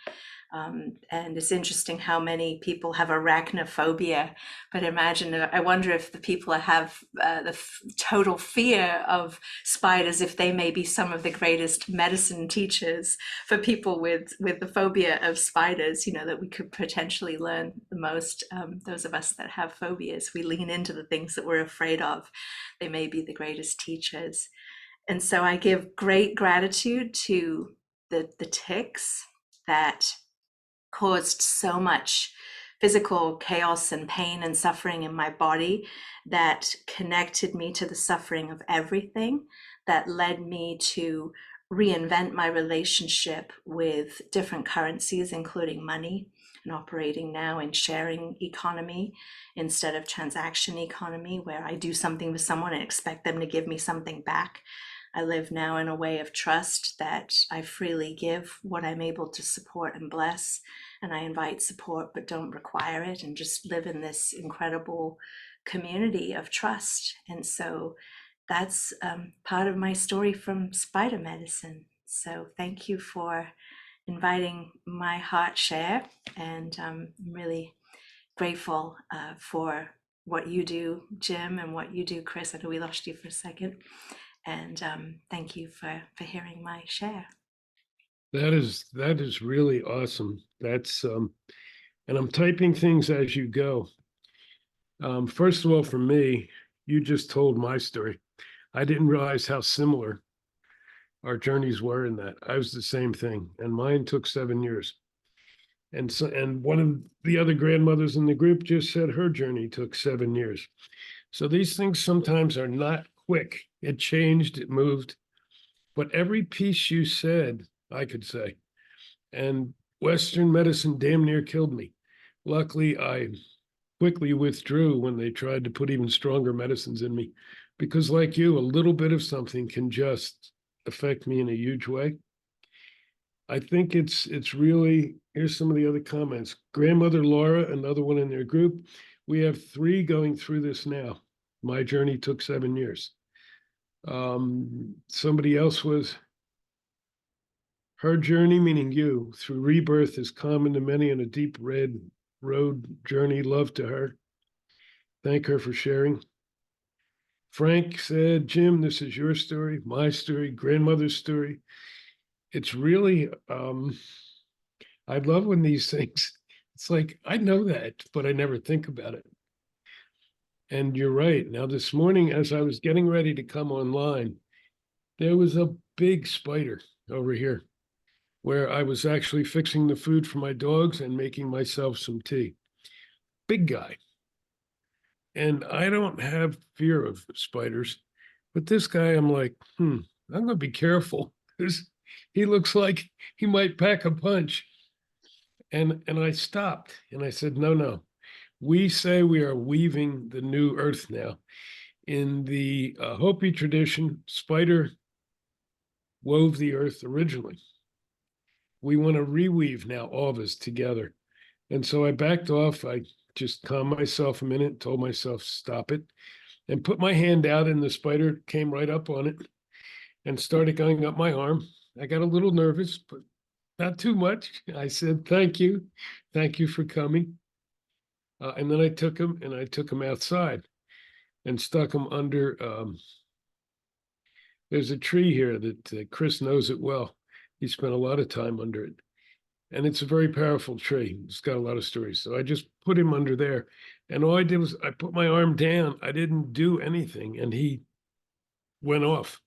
And it's interesting how many people have arachnophobia, but I wonder if the people that have the total fear of spiders, if they may be some of the greatest medicine teachers for people with the phobia of spiders, that we could potentially learn the most. Those of us that have phobias, we lean into the things that we're afraid of. They may be the greatest teachers. And so I give great gratitude to the ticks that caused so much physical chaos and pain and suffering in my body, that connected me to the suffering of everything, that led me to reinvent my relationship with different currencies, including money, and operating now in sharing economy instead of transaction economy, where I do something with someone and expect them to give me something back. I live now in a way of trust that I freely give what I'm able to support and bless, and I invite support but don't require it, and just live in this incredible community of trust. And so that's part of my story from spider medicine. So thank you for inviting my heart share, and I'm really grateful for what you do, Jim, and what you do, Chris. I know we lost you for a second, and thank you for hearing my share. That is really awesome. That's and I'm typing things as you go. First of all, for me, you just told my story. I didn't realize how similar our journeys were in that. I was the same thing, and mine took 7 years. And so, and one of the other grandmothers in the group just said her journey took 7 years. So these things sometimes are not quick. It changed, it moved, but every piece you said, I could say. And Western medicine damn near killed me. Luckily, I quickly withdrew when they tried to put even stronger medicines in me, because like you, a little bit of something can just affect me in a huge way. I think it's really, here's some of the other comments. Grandmother Laura, another one in their group. We have 3 going through this now. My journey took 7 years. Somebody else was, her journey, meaning you, through rebirth is common to many, and a deep red road journey. Love to her. Thank her for sharing. Frank said, Jim, this is your story, my story, grandmother's story. It's really, I love when these things, it's like, I know that, but I never think about it. And you're right. Now, this morning, as I was getting ready to come online, there was a big spider over here where I was actually fixing the food for my dogs and making myself some tea. Big guy. And I don't have fear of spiders, but this guy, I'm like, I'm going to be careful, because he looks like he might pack a punch. And I stopped and I said, no. We say we are weaving the new earth now. In the Hopi tradition, spider wove the earth originally. We want to reweave now, all of us together. And so I backed off. I just calmed myself a minute, told myself, stop it, and put my hand out, and the spider came right up on it and started going up my arm. I got a little nervous, but not too much. I said, thank you. Thank you for coming. And then I took him outside and stuck him under, there's a tree here that Chris knows it well. He spent a lot of time under it. And it's a very powerful tree. It's got a lot of stories. So I just put him under there. And all I did was I put my arm down. I didn't do anything. And he went off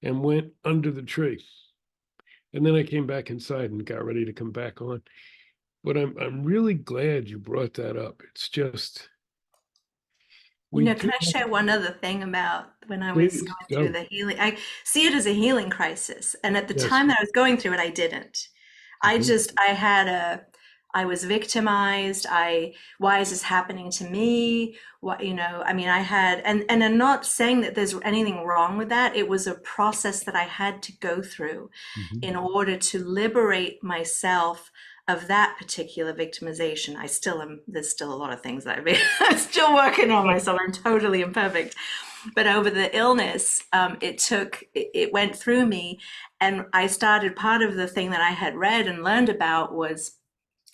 and went under the tree. And then I came back inside and got ready to come back on. But I'm really glad you brought that up. It's just, Can I share one other thing about when I was going through the healing? I see it as a healing crisis. And at the time that I was going through it, I didn't. I was victimized. Why is this happening to me? And I'm not saying that there's anything wrong with that. It was a process that I had to go through in order to liberate myself of that particular victimization. There's still a lot of things that I'm still working on myself. I'm totally imperfect. But over the illness, it went through me. And I started, part of the thing that I had read and learned about was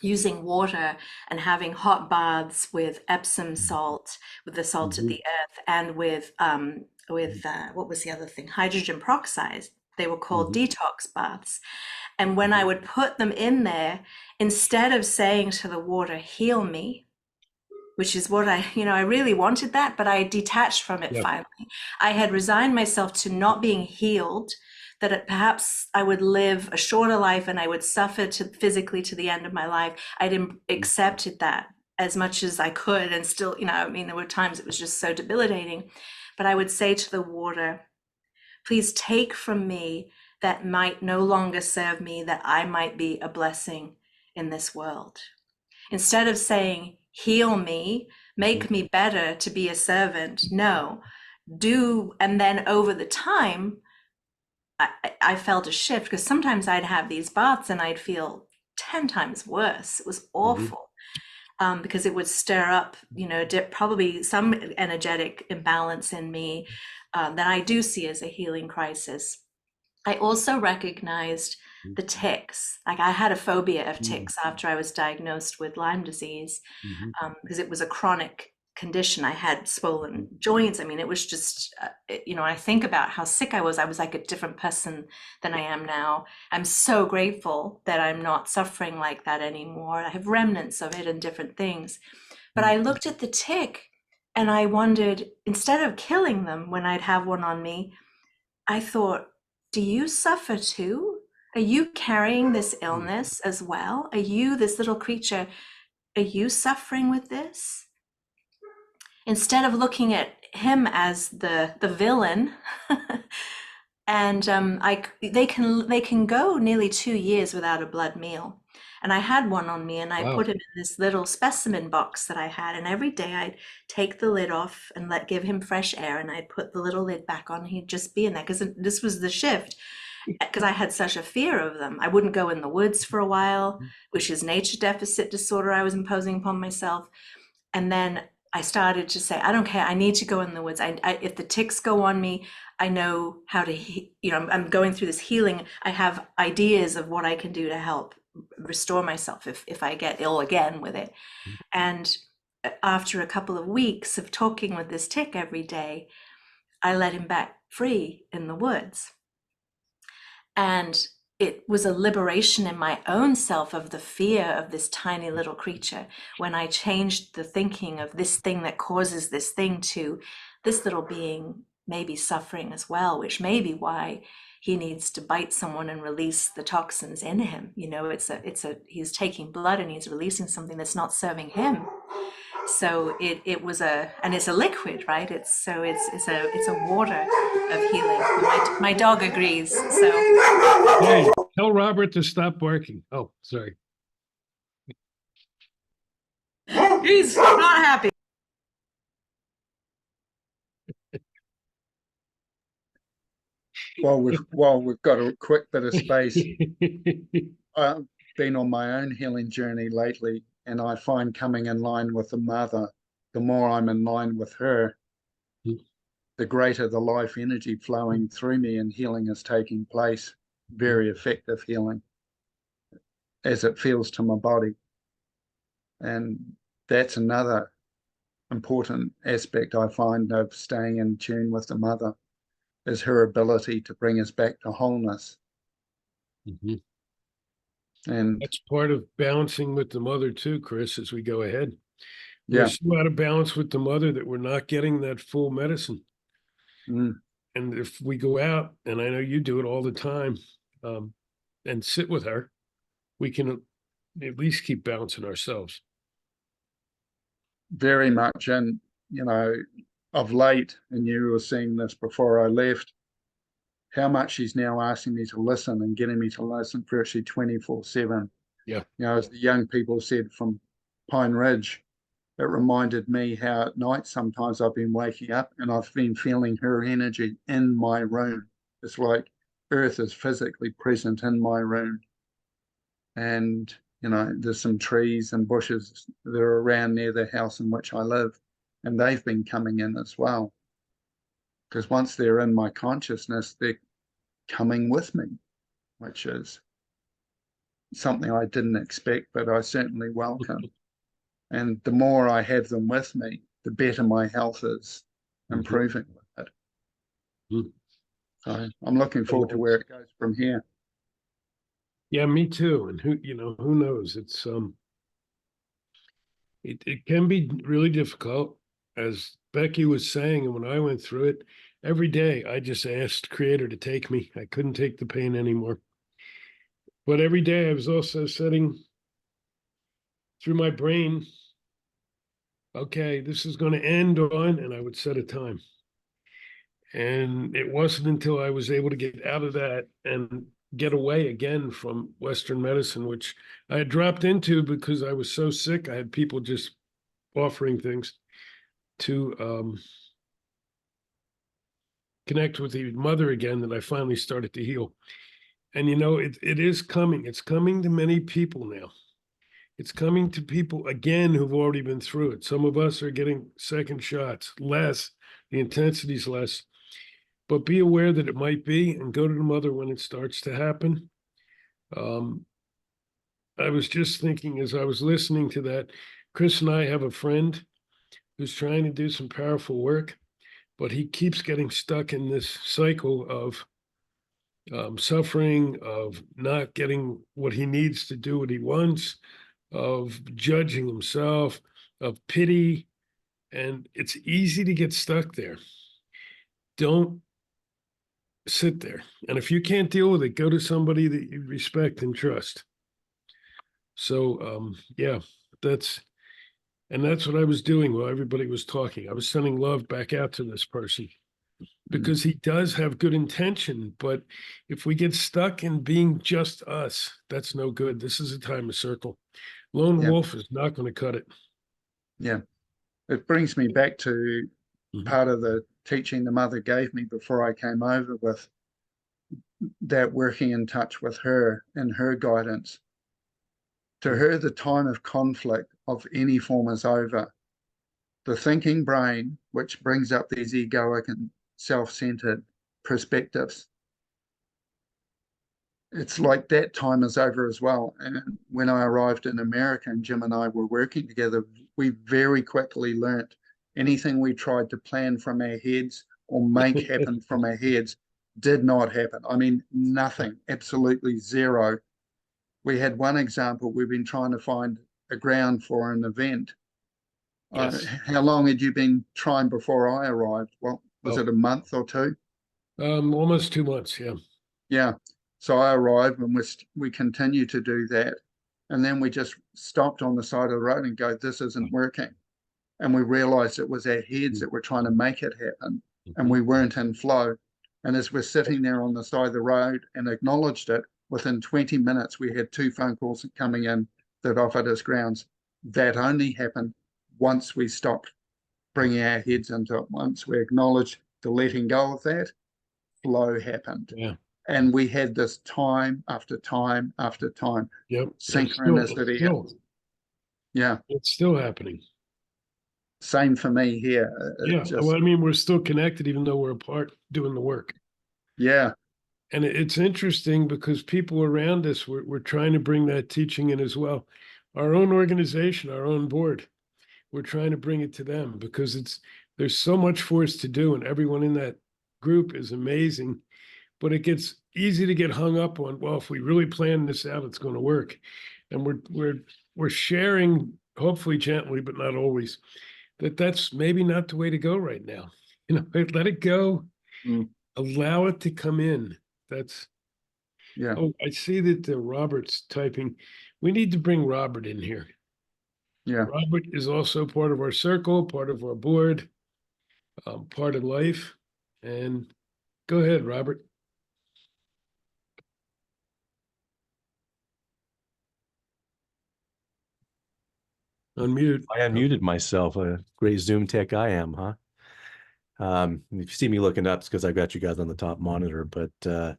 using water and having hot baths with Epsom salt, with the salt of the earth, and with what was the other thing? Hydrogen peroxide. They were called detox baths. And when I would put them in there, instead of saying to the water, heal me, which is what I really wanted that, but I detached from it finally. I had resigned myself to not being healed, that perhaps I would live a shorter life and I would suffer physically to the end of my life. I'd accepted that as much as I could. And still, there were times it was just so debilitating. But I would say to the water, please take from me that might no longer serve me, that I might be a blessing in this world. Instead of saying, heal me, make me better to be a servant, no, do. And then over the time, I felt a shift, because sometimes I'd have these baths and I'd feel 10 times worse. It was awful. Because it would stir up, probably some energetic imbalance in me. that I do see as a healing crisis. I also recognized the tics. Like I had a phobia of tics after I was diagnosed with Lyme disease, because it was a chronic condition. I had swollen joints. I mean, it was just, I think about how sick I was like a different person than I am now. I'm so grateful that I'm not suffering like that anymore. I have remnants of it and different things. But I looked at the tick and I wondered, instead of killing them when I'd have one on me, I thought, do you suffer too? Are you carrying this illness as well? Are you, this little creature, are you suffering with this? Instead of looking at him as the villain, and they can go nearly 2 years without a blood meal. And I had one on me, and I Wow. put him in this little specimen box that I had. And every day I'd take the lid off and give him fresh air, and I'd put the little lid back on. He'd just be in there, because this was the shift. Because I had such a fear of them. I wouldn't go in the woods for a while, which is nature deficit disorder I was imposing upon myself. And then I started to say, I don't care, I need to go in the woods. If the ticks go on me, I know how to, I'm going through this healing. I have ideas of what I can do to help restore myself if I get ill again with it. And after a couple of weeks of talking with this tick every day, I let him back free in the woods. And it was a liberation in my own self of the fear of this tiny little creature when I changed the thinking of this thing that causes this thing to this little being maybe suffering as well, which may be why he needs to bite someone and release the toxins in him. He's taking blood and he's releasing something that's not serving him. So it's a liquid, right? It's a water of healing. My dog agrees. So Hey, tell Robert to stop barking. Oh, sorry. he's not happy. While we've got a quick bit of space, I've been on my own healing journey lately, and I find coming in line with the mother, the more I'm in line with her, the greater the life energy flowing through me and healing is taking place. Very effective healing as it feels to my body. And that's another important aspect I find of staying in tune with the mother, is her ability to bring us back to wholeness. And That's part of balancing with the mother too, Chris, as we go ahead. yeah, We're so out of balance with the mother that we're not getting that full medicine. mm, And if we go out, and I know you do it all the time, and sit with her, we can at least keep balancing ourselves. very much. And, of late, and you were seeing this before I left, how much she's now asking me to listen and getting me to listen virtually 24/7. Yeah. As the young people said from Pine Ridge, it reminded me how at night sometimes I've been waking up and I've been feeling her energy in my room. It's like Earth is physically present in my room. And, there's some trees and bushes that are around near the house in which I live, and they've been coming in as well. Because once they're in my consciousness, they're coming with me, which is something I didn't expect, but I certainly welcome. And the more I have them with me, the better my health is improving with it. So I'm looking forward to where it goes from here. Yeah, me too. And who knows? It's it can be really difficult, as Becky was saying, and when I went through it, every day I just asked Creator to take me. I couldn't take the pain anymore. But every day I was also setting through my brain, okay, this is going to end on, and I would set a time. And it wasn't until I was able to get out of that and get away again from Western medicine, which I had dropped into because I was so sick. I had people just offering things to connect with the mother again, that I finally started to heal. And it is coming. It's coming to many people now. It's coming to people again who've already been through it. Some of us are getting second shots, less, the intensity's less. but be aware that it might be, and go to the mother when it starts to happen. I was just thinking as I was listening to that, Chris and I have a friend who's trying to do some powerful work, but he keeps getting stuck in this cycle of suffering, of not getting what he needs to do what he wants, of judging himself, of pity. And it's easy to get stuck there. Don't sit there. And if you can't deal with it, go to somebody that you respect and trust. So, yeah, that's what I was doing while everybody was talking. I was sending love back out to this person because he does have good intention. But if we get stuck in being just us, that's no good. This is a time of circle. Lone Yeah. wolf is not going to cut it. Yeah. It brings me back to Mhm. part of the teaching the mother gave me before I came over, with that working in touch with her and her guidance. To her, the time of conflict of any form is over. The thinking brain, which brings up these egoic and self-centered perspectives, it's like that time is over as well. And when I arrived in America and Jim and I were working together, we very quickly learnt anything we tried to plan from our heads or make happen from our heads did not happen. I mean, nothing, absolutely zero. We had one example. We've been trying to find a ground for an event. Yes. How long had you been trying before I arrived? Well, was it a month or two? Almost 2 months. Yeah. Yeah. So I arrived and we continue to do that. And then we just stopped on the side of the road and go, this isn't working. And we realized it was our heads that were trying to make it happen, and we weren't in flow. And as we're sitting there on the side of the road and acknowledged it, within 20 minutes, we had 2 phone calls coming in that offered us grounds. That only happened once we stopped bringing our heads into it. Once we acknowledged the letting go of that, flow happened. Yeah. And we had this time after time after time. Yep. Synchronicity. Yeah. It's still happening. Same for me here. Yeah. Well, I mean, we're still connected even though we're apart doing the work. Yeah. And it's interesting because people around us, we're trying to bring that teaching in as well. Our own organization, our own board, we're trying to bring it to them because there's so much for us to do, and everyone in that group is amazing. But it gets easy to get hung up on, well, if we really plan this out, it's going to work. And we're sharing, hopefully gently, but not always, that's maybe not the way to go right now. Let it go. Allow it to come in. Yeah. Oh, I see that Robert's typing. We need to bring Robert in here. Yeah. Robert is also part of our circle, part of our board, part of life. And go ahead, Robert. Unmute. I unmuted myself. A great Zoom tech I am, huh? If you see me looking up, it's because I've got you guys on the top monitor. But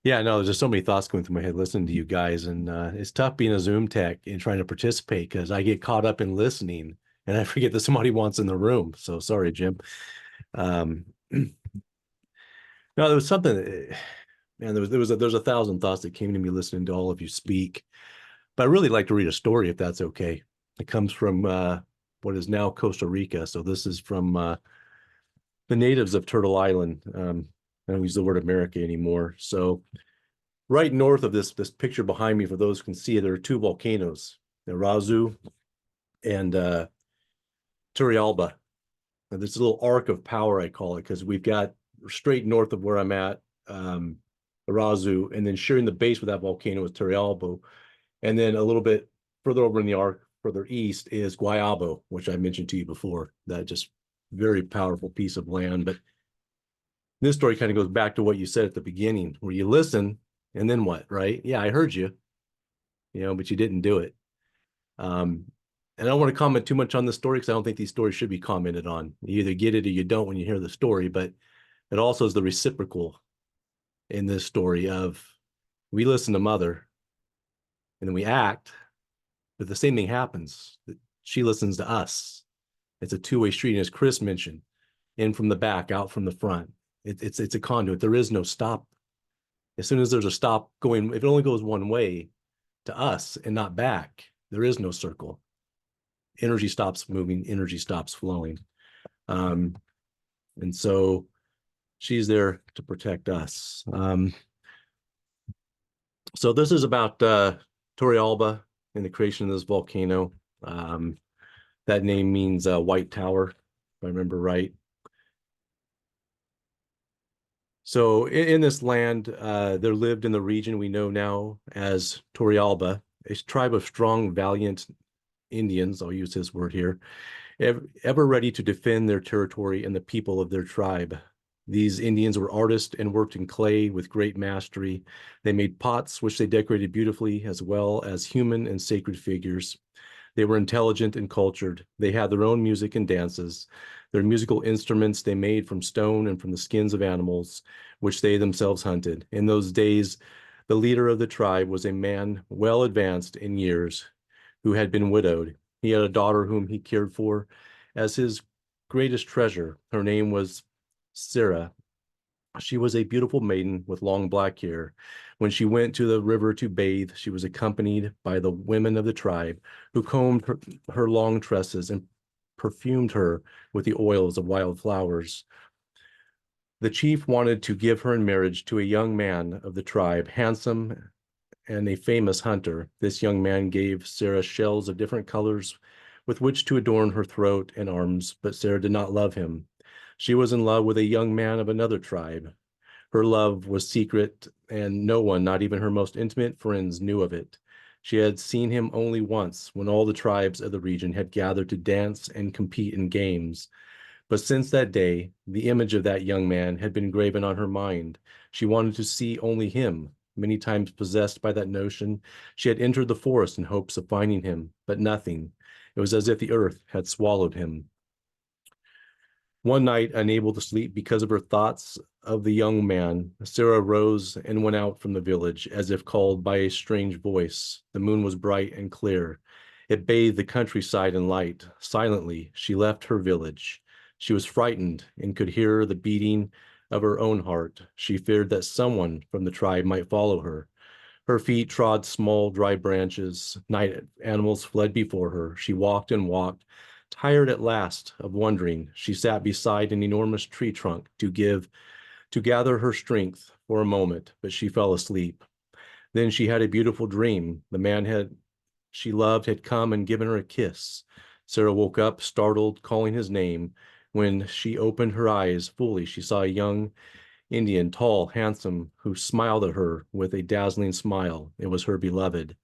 yeah, no, there's just so many thoughts going through my head listening to you guys. And it's tough being a Zoom tech and trying to participate because I get caught up in listening and I forget that somebody wants in the room. So sorry, Jim. No, there was something, man, there's 1,000 thoughts that came to me listening to all of you speak. But I really like to read a story, if that's okay. It comes from what is now Costa Rica. So this is from the natives of Turtle Island. I don't use the word America anymore. So right north of this picture behind me, for those who can see it, there are 2 volcanoes, Irazu and Turrialba. And this little arc of power, I call it, because we've got straight north of where I'm at, Irazu, and then sharing the base with that volcano is Turrialba. And then a little bit further over in the arc, further east, is Guayabo, which I mentioned to you before. That just very powerful piece of land. But this story kind of goes back to what you said at the beginning, where you listen and then what, right? Yeah, I heard you, but you didn't do it. And I don't want to comment too much on the story because I don't think these stories should be commented on. You either get it or you don't when you hear the story, but it also is the reciprocal in this story of we listen to Mother and then we act, but the same thing happens. She listens to us. It's a two-way street. And as Chris mentioned, in from the back, out from the front. It's a conduit. There is no stop. As soon as there's a stop going, if it only goes one way to us and not back, there is no circle. Energy stops moving, energy stops flowing. And so she's there to protect us. So this is about Torrealba and the creation of this volcano. That name means White Tower, if I remember right. So in this land, there lived in the region we know now as Torrealba, a tribe of strong, valiant Indians, I'll use his word here, ever ready to defend their territory and the people of their tribe. These Indians were artists and worked in clay with great mastery. They made pots, which they decorated beautifully, as well as human and sacred figures. They were intelligent and cultured. They had their own music and dances. Their musical instruments they made from stone and from the skins of animals, which they themselves hunted. In those days, the leader of the tribe was a man well advanced in years who had been widowed. He had a daughter whom he cared for as his greatest treasure. Her name was Sarah. She was a beautiful maiden with long black hair. When she went to the river to bathe, she was accompanied by the women of the tribe who combed her long tresses and perfumed her with the oils of wild flowers. The chief wanted to give her in marriage to a young man of the tribe, handsome and a famous hunter. This young man gave Sarah shells of different colors with which to adorn her throat and arms, but Sarah did not love him. She was in love with a young man of another tribe. Her love was secret, and no one, not even her most intimate friends, knew of it. She had seen him only once, when all the tribes of the region had gathered to dance and compete in games. But since that day, the image of that young man had been graven on her mind. She wanted to see only him. Many times possessed by that notion, she had entered the forest in hopes of finding him, but nothing. It was as if the earth had swallowed him. One night, unable to sleep because of her thoughts of the young man, Sarah rose and went out from the village as if called by a strange voice. The moon was bright and clear. It bathed the countryside in light. Silently, she left her village. She was frightened and could hear the beating of her own heart. She feared that someone from the tribe might follow her. Her feet trod small, dry branches. Night animals fled before her. She walked and walked. Tired at last of wandering, she sat beside an enormous tree trunk to gather her strength for a moment, but she fell asleep. Then she had a beautiful dream. The man she loved had come and given her a kiss. Sarah woke up, startled, calling his name. When she opened her eyes fully, she saw a young Indian, tall, handsome, who smiled at her with a dazzling smile. It was her beloved.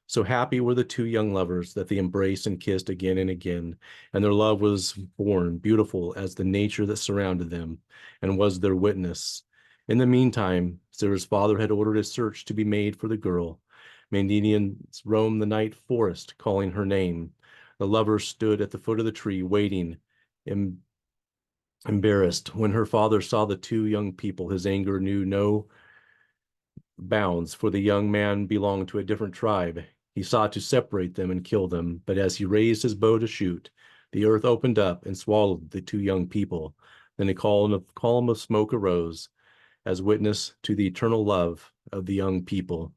So happy were the two young lovers that they embraced and kissed again and again, and their love was born, beautiful as the nature that surrounded them, and was their witness. In the meantime, Sarah's father had ordered a search to be made for the girl. Indians roamed the night forest, calling her name. The lovers stood at the foot of the tree, waiting, embarrassed. When her father saw the two young people, his anger knew no bounds, for the young man belonged to a different tribe. He sought to separate them and kill them, but as he raised his bow to shoot, the earth opened up and swallowed the two young people. Then a column of smoke arose as witness to the eternal love of the young people,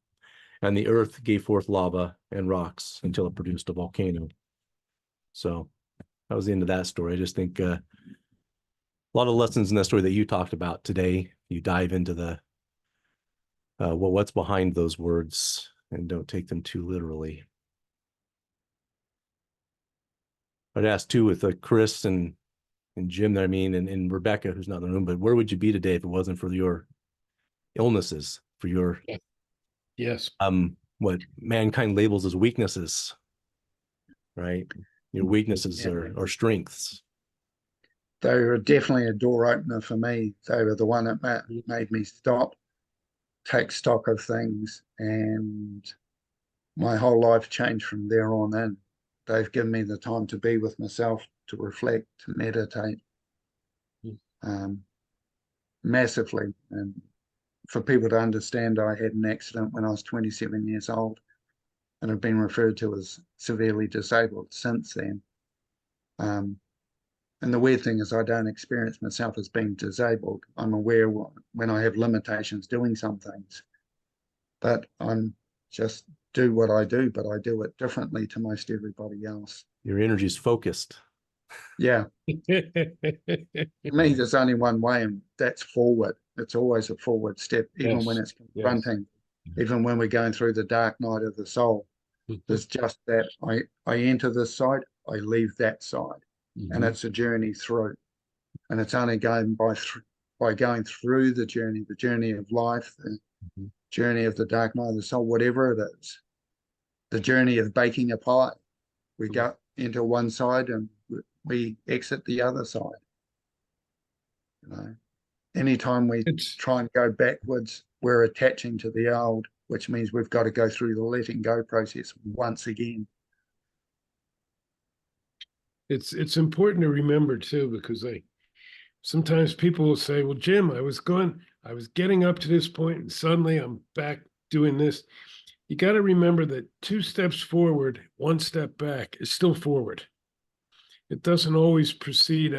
and the earth gave forth lava and rocks until it produced a volcano. So that was the end of that story. I just think a lot of lessons in that story that you talked about today. You dive into the what's behind those words and don't take them too literally. I'd ask too with Chris and Jim there, and Rebecca, who's not in the room, but where would you be today if it wasn't for your illnesses, for your Yes. what mankind labels as weaknesses, right? Your weaknesses are strengths. They were definitely a door opener for me. They were the one that made me stop, take stock of things, and my whole life changed from there on in. They've given me the time to be with myself, to reflect, to meditate, massively. And for people to understand, I had an accident when I was 27 years old and have been referred to as severely disabled since then. And the weird thing is I don't experience myself as being disabled. I'm aware when I have limitations doing some things, but I'm just do what I do, but I do it differently to most everybody else. Your energy's focused. Yeah, for me, there's only one way, and that's forward. It's always a forward step, even when it's confronting, even when we're going through the dark night of the soul. There's just that I enter this side, I leave that side, and it's a journey through, and it's only going by going through the journey of life, the journey of the dark night of the soul, whatever it is, the journey of baking a pie. We go into one side and we exit the other side. You know, anytime we try and go backwards, we're attaching to the old, which means we've got to go through the letting go process once again. It's important to remember too, because sometimes people will say, well, Jim, I was getting up to this point and suddenly I'm back doing this. You got to remember that 2 steps forward, 1 step back is still forward. It doesn't always proceed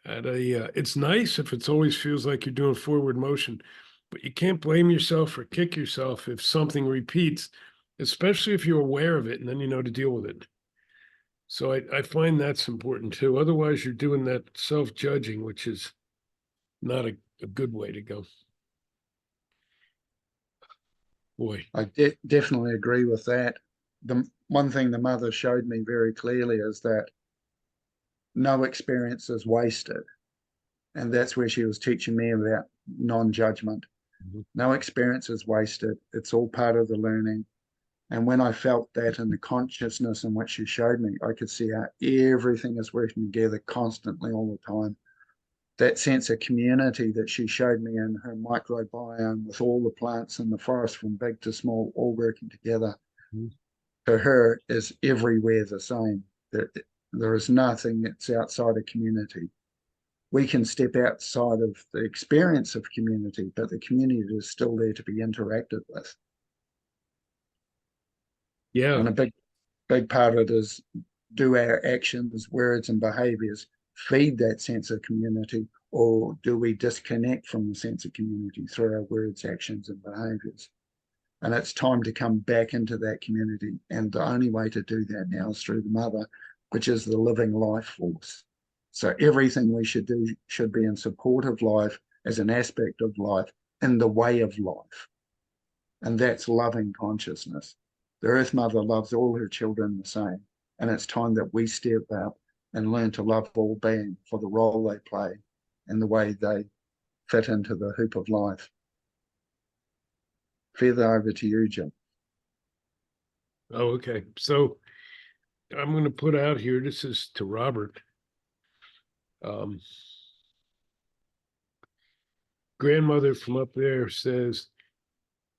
it's nice if it always feels like you're doing forward motion, but you can't blame yourself or kick yourself if something repeats, especially if you're aware of it and then you know to deal with it. So I find that's important too. Otherwise, you're doing that self-judging, which is not a good way to go. Boy. I definitely agree with that. The one thing the mother showed me very clearly is that no experience is wasted. And that's where she was teaching me about non-judgment. No experience is wasted. It's all part of the learning. And when I felt that in the consciousness in which she showed me, I could see how everything is working together constantly all the time. That sense of community that she showed me in her microbiome with all the plants in the forest from big to small, all working together, to her is everywhere the same. There is nothing that's outside of community. We can step outside of the experience of community, but the community is still there to be interacted with. Yeah. And a big part of it is, do our actions, words, and behaviors feed that sense of community, or do we disconnect from the sense of community through our words, actions, and behaviors? And it's time to come back into that community. And the only way to do that now is through the mother, which is the living life force. So everything we should do should be in support of life, as an aspect of life, in the way of life. And that's loving consciousness. The Earth Mother loves all her children the same. And it's time that we step up and learn to love all beings for the role they play and the way they fit into the hoop of life. Feather over to you, Jim. Oh, okay. So I'm going to put out here, this is to Robert. Grandmother from up there says,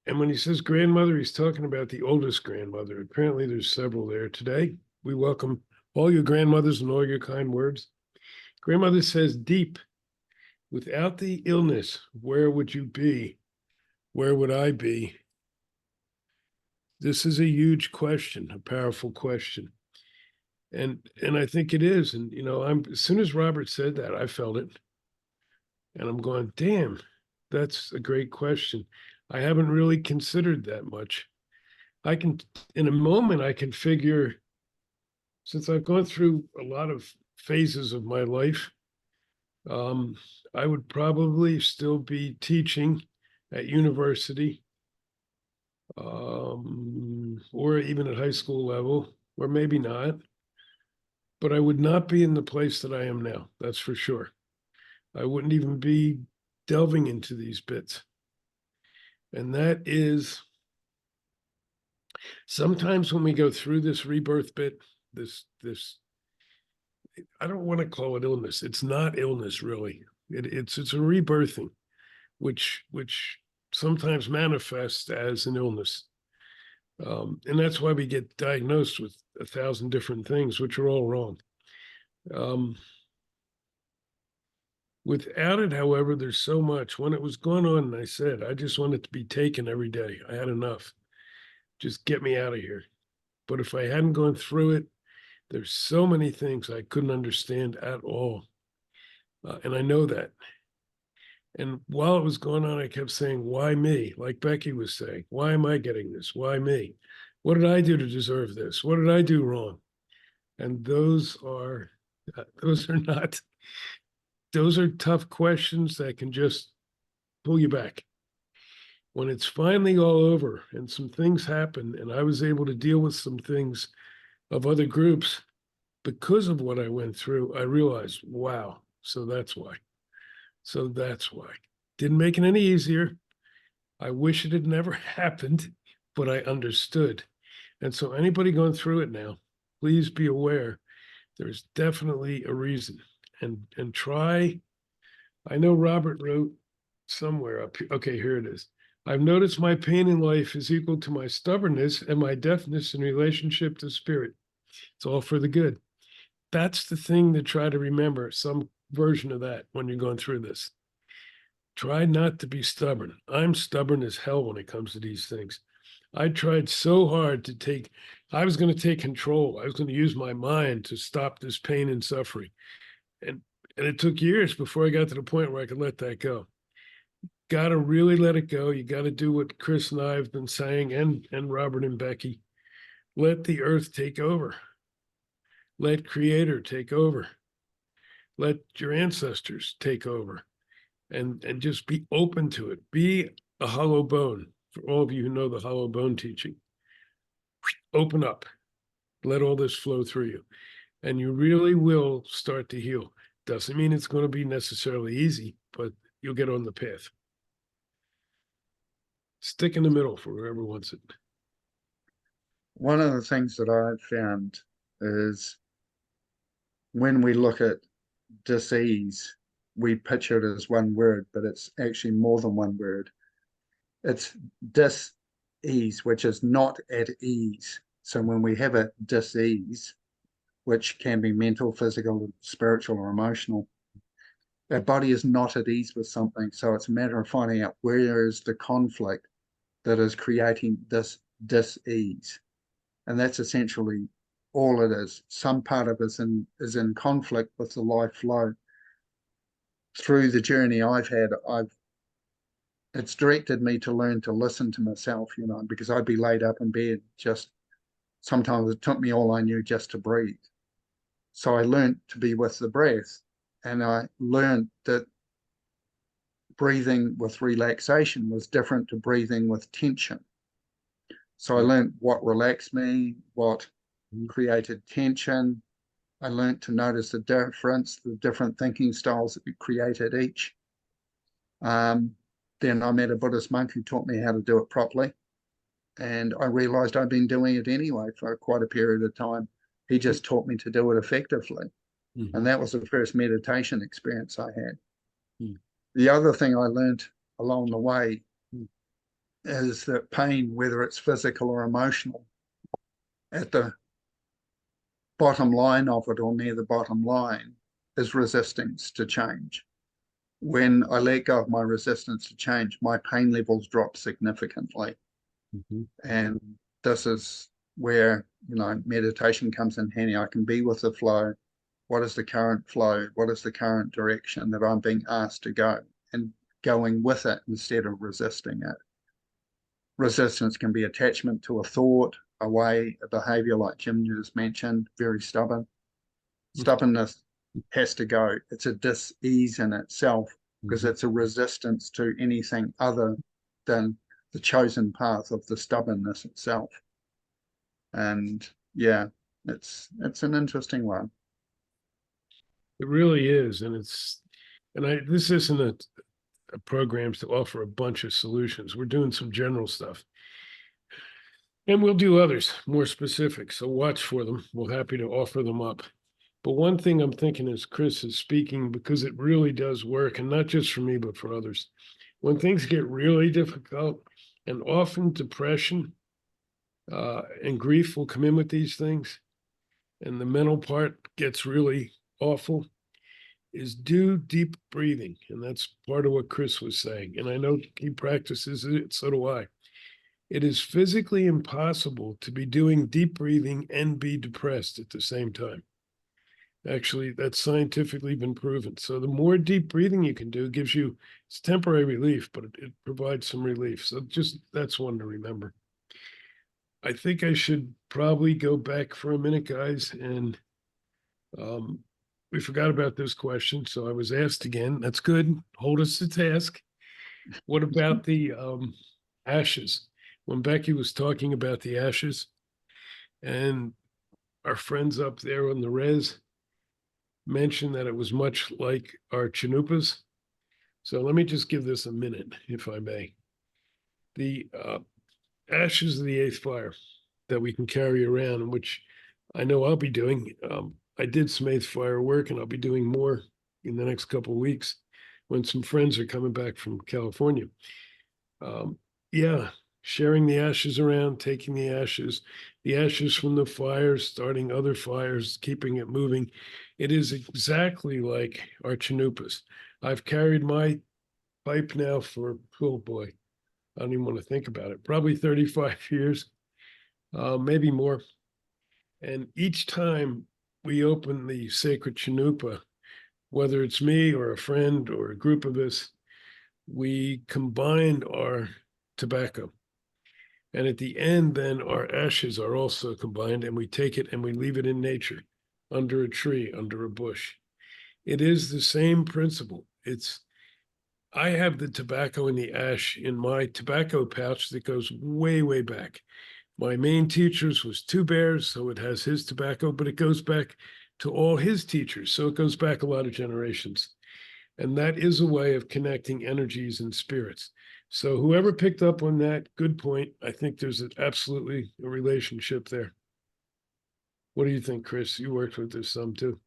and when he says grandmother, he's talking about the oldest grandmother. Apparently there's several there today. We welcome all your grandmothers and all your kind words. Grandmother says, deep, without the illness, where would you be? Where would I be? This is a huge question, a powerful question. And I think it is. And, you know, as soon as Robert said that, I felt it. And I'm going, damn, that's a great question. I haven't really considered that much. In a moment, I can figure, since I've gone through a lot of phases of my life, I would probably still be teaching at university, or even at high school level, or maybe not. But I would not be in the place that I am now, that's for sure. I wouldn't even be delving into these bits. And that is, sometimes when we go through this rebirth bit, this I don't want to call it illness. It's not illness, really. It's a rebirthing, which sometimes manifests as an illness. And that's why we get diagnosed with 1,000 different things, which are all wrong. Without it, however, there's so much. When it was going on, and I said, I just wanted to be taken every day. I had enough. Just get me out of here. But if I hadn't gone through it, There's so many things I couldn't understand at all. And I know that. And while it was going on, I kept saying, why me? Like Becky was saying, why am I getting this? Why me? What did I do to deserve this? What did I do wrong? And those are not, those are tough questions that can just pull you back. When it's finally all over and some things happen, and I was able to deal with some things of other groups because of what I went through, I realized, wow, so that's why. So that's why. Didn't make it any easier. I wish it had never happened, but I understood. And so anybody going through it now, please be aware there's definitely a reason. And try. I know Robert wrote somewhere up here. Okay, here it is. I've noticed my pain in life is equal to my stubbornness and my deafness in relationship to spirit. It's all for the good. That's the thing to try to remember, some version of that when you're going through this. Try not to be stubborn. I'm stubborn as hell when it comes to these things. I tried so hard to I was going to take control. I was going to use my mind to stop this pain and suffering. And it took years before I got to the point where I could let that go. Got to really let it go. You got to do what Chris and I have been saying, and Robert and Becky. Let the earth take over. Let Creator take over. Let your ancestors take over. And just be open to it. Be a hollow bone. For all of you who know the hollow bone teaching, open up. Let all this flow through you. And you really will start to heal. Doesn't mean it's going to be necessarily easy, but you'll get on the path. Stick in the middle for whoever wants it. One of the things that I've found is when we look at disease, we picture it as one word, but it's actually more than one word. It's dis-ease, which is not at ease. So when we have a dis-ease, which can be mental, physical, spiritual, or emotional, our body is not at ease with something. So it's a matter of finding out where is the conflict that is creating this dis-ease. And that's essentially all it is. Some part of it is in conflict with the life flow. Through the journey I've had, it's directed me to learn to listen to myself, because I'd be laid up in bed, just sometimes it took me all I knew just to breathe. So I learned to be with the breath, and I learned that breathing with relaxation was different to breathing with tension. So I learned what relaxed me, what created tension. I learned to notice the difference, the different thinking styles that we created each. Then I met a Buddhist monk who taught me how to do it properly. And I realized I'd been doing it anyway for quite a period of time. He just taught me to do it effectively. Mm-hmm. And that was the first meditation experience I had. Mm. The other thing I learned along the way is that pain, whether it's physical or emotional, at the bottom line of it or near the bottom line is resistance to change. When I let go of my resistance to change, my pain levels drop significantly. Mm-hmm. And this is where, meditation comes in handy. I can be with the flow. What is the current flow? What is the current direction that I'm being asked to go? And going with it instead of resisting it. Resistance can be attachment to a thought, a way, a behavior like Jim just mentioned, very stubborn. Mm-hmm. Stubbornness has to go. It's a dis-ease in itself because it's a resistance to anything other than the chosen path of the stubbornness itself. And yeah, it's an interesting one. It really is. And this isn't a program to offer a bunch of solutions. We're doing some general stuff. And we'll do others more specific. So watch for them. We're happy to offer them up. But one thing I'm thinking as Chris is speaking, because it really does work, and not just for me, but for others. When things get really difficult, and often depression and grief will come in with these things, and the mental part gets really awful, is do deep breathing. And that's part of what Chris was saying. And I know he practices it, so do I. It is physically impossible to be doing deep breathing and be depressed at the same time. Actually, that's scientifically been proven. So the more deep breathing you can do gives you, it's temporary relief, but it provides some relief. So just that's one to remember. I think I should probably go back for a minute, guys, and we forgot about this question, so I was asked again. That's good. Hold us to task. What about the ashes? When Becky was talking about the ashes, and our friends up there on the res mentioned that it was much like our chanupas. So let me just give this a minute, if I may. The ashes of the eighth fire that we can carry around, which I know I'll be doing. I did some eighth fire work, and I'll be doing more in the next couple of weeks when some friends are coming back from California. Yeah, sharing the ashes around, taking the ashes from the fires, starting other fires, keeping it moving. It is exactly like our chanupas. I've carried my pipe now for, oh boy, I don't even want to think about it, probably 35 years, maybe more. And each time we open the sacred chanupa, whether it's me or a friend or a group of us, we combine our tobacco. And at the end, then our ashes are also combined, and we take it and we leave it in nature, under a tree, under a bush. It is the same principle. I have the tobacco and the ash in my tobacco pouch that goes way, way back. My main teacher's was Two Bears, so it has his tobacco, but it goes back to all his teachers. So it goes back a lot of generations. And that is a way of connecting energies and spirits. So whoever picked up on that, good point. I think there's absolutely a relationship there. What do you think, Chris? You worked with this some too.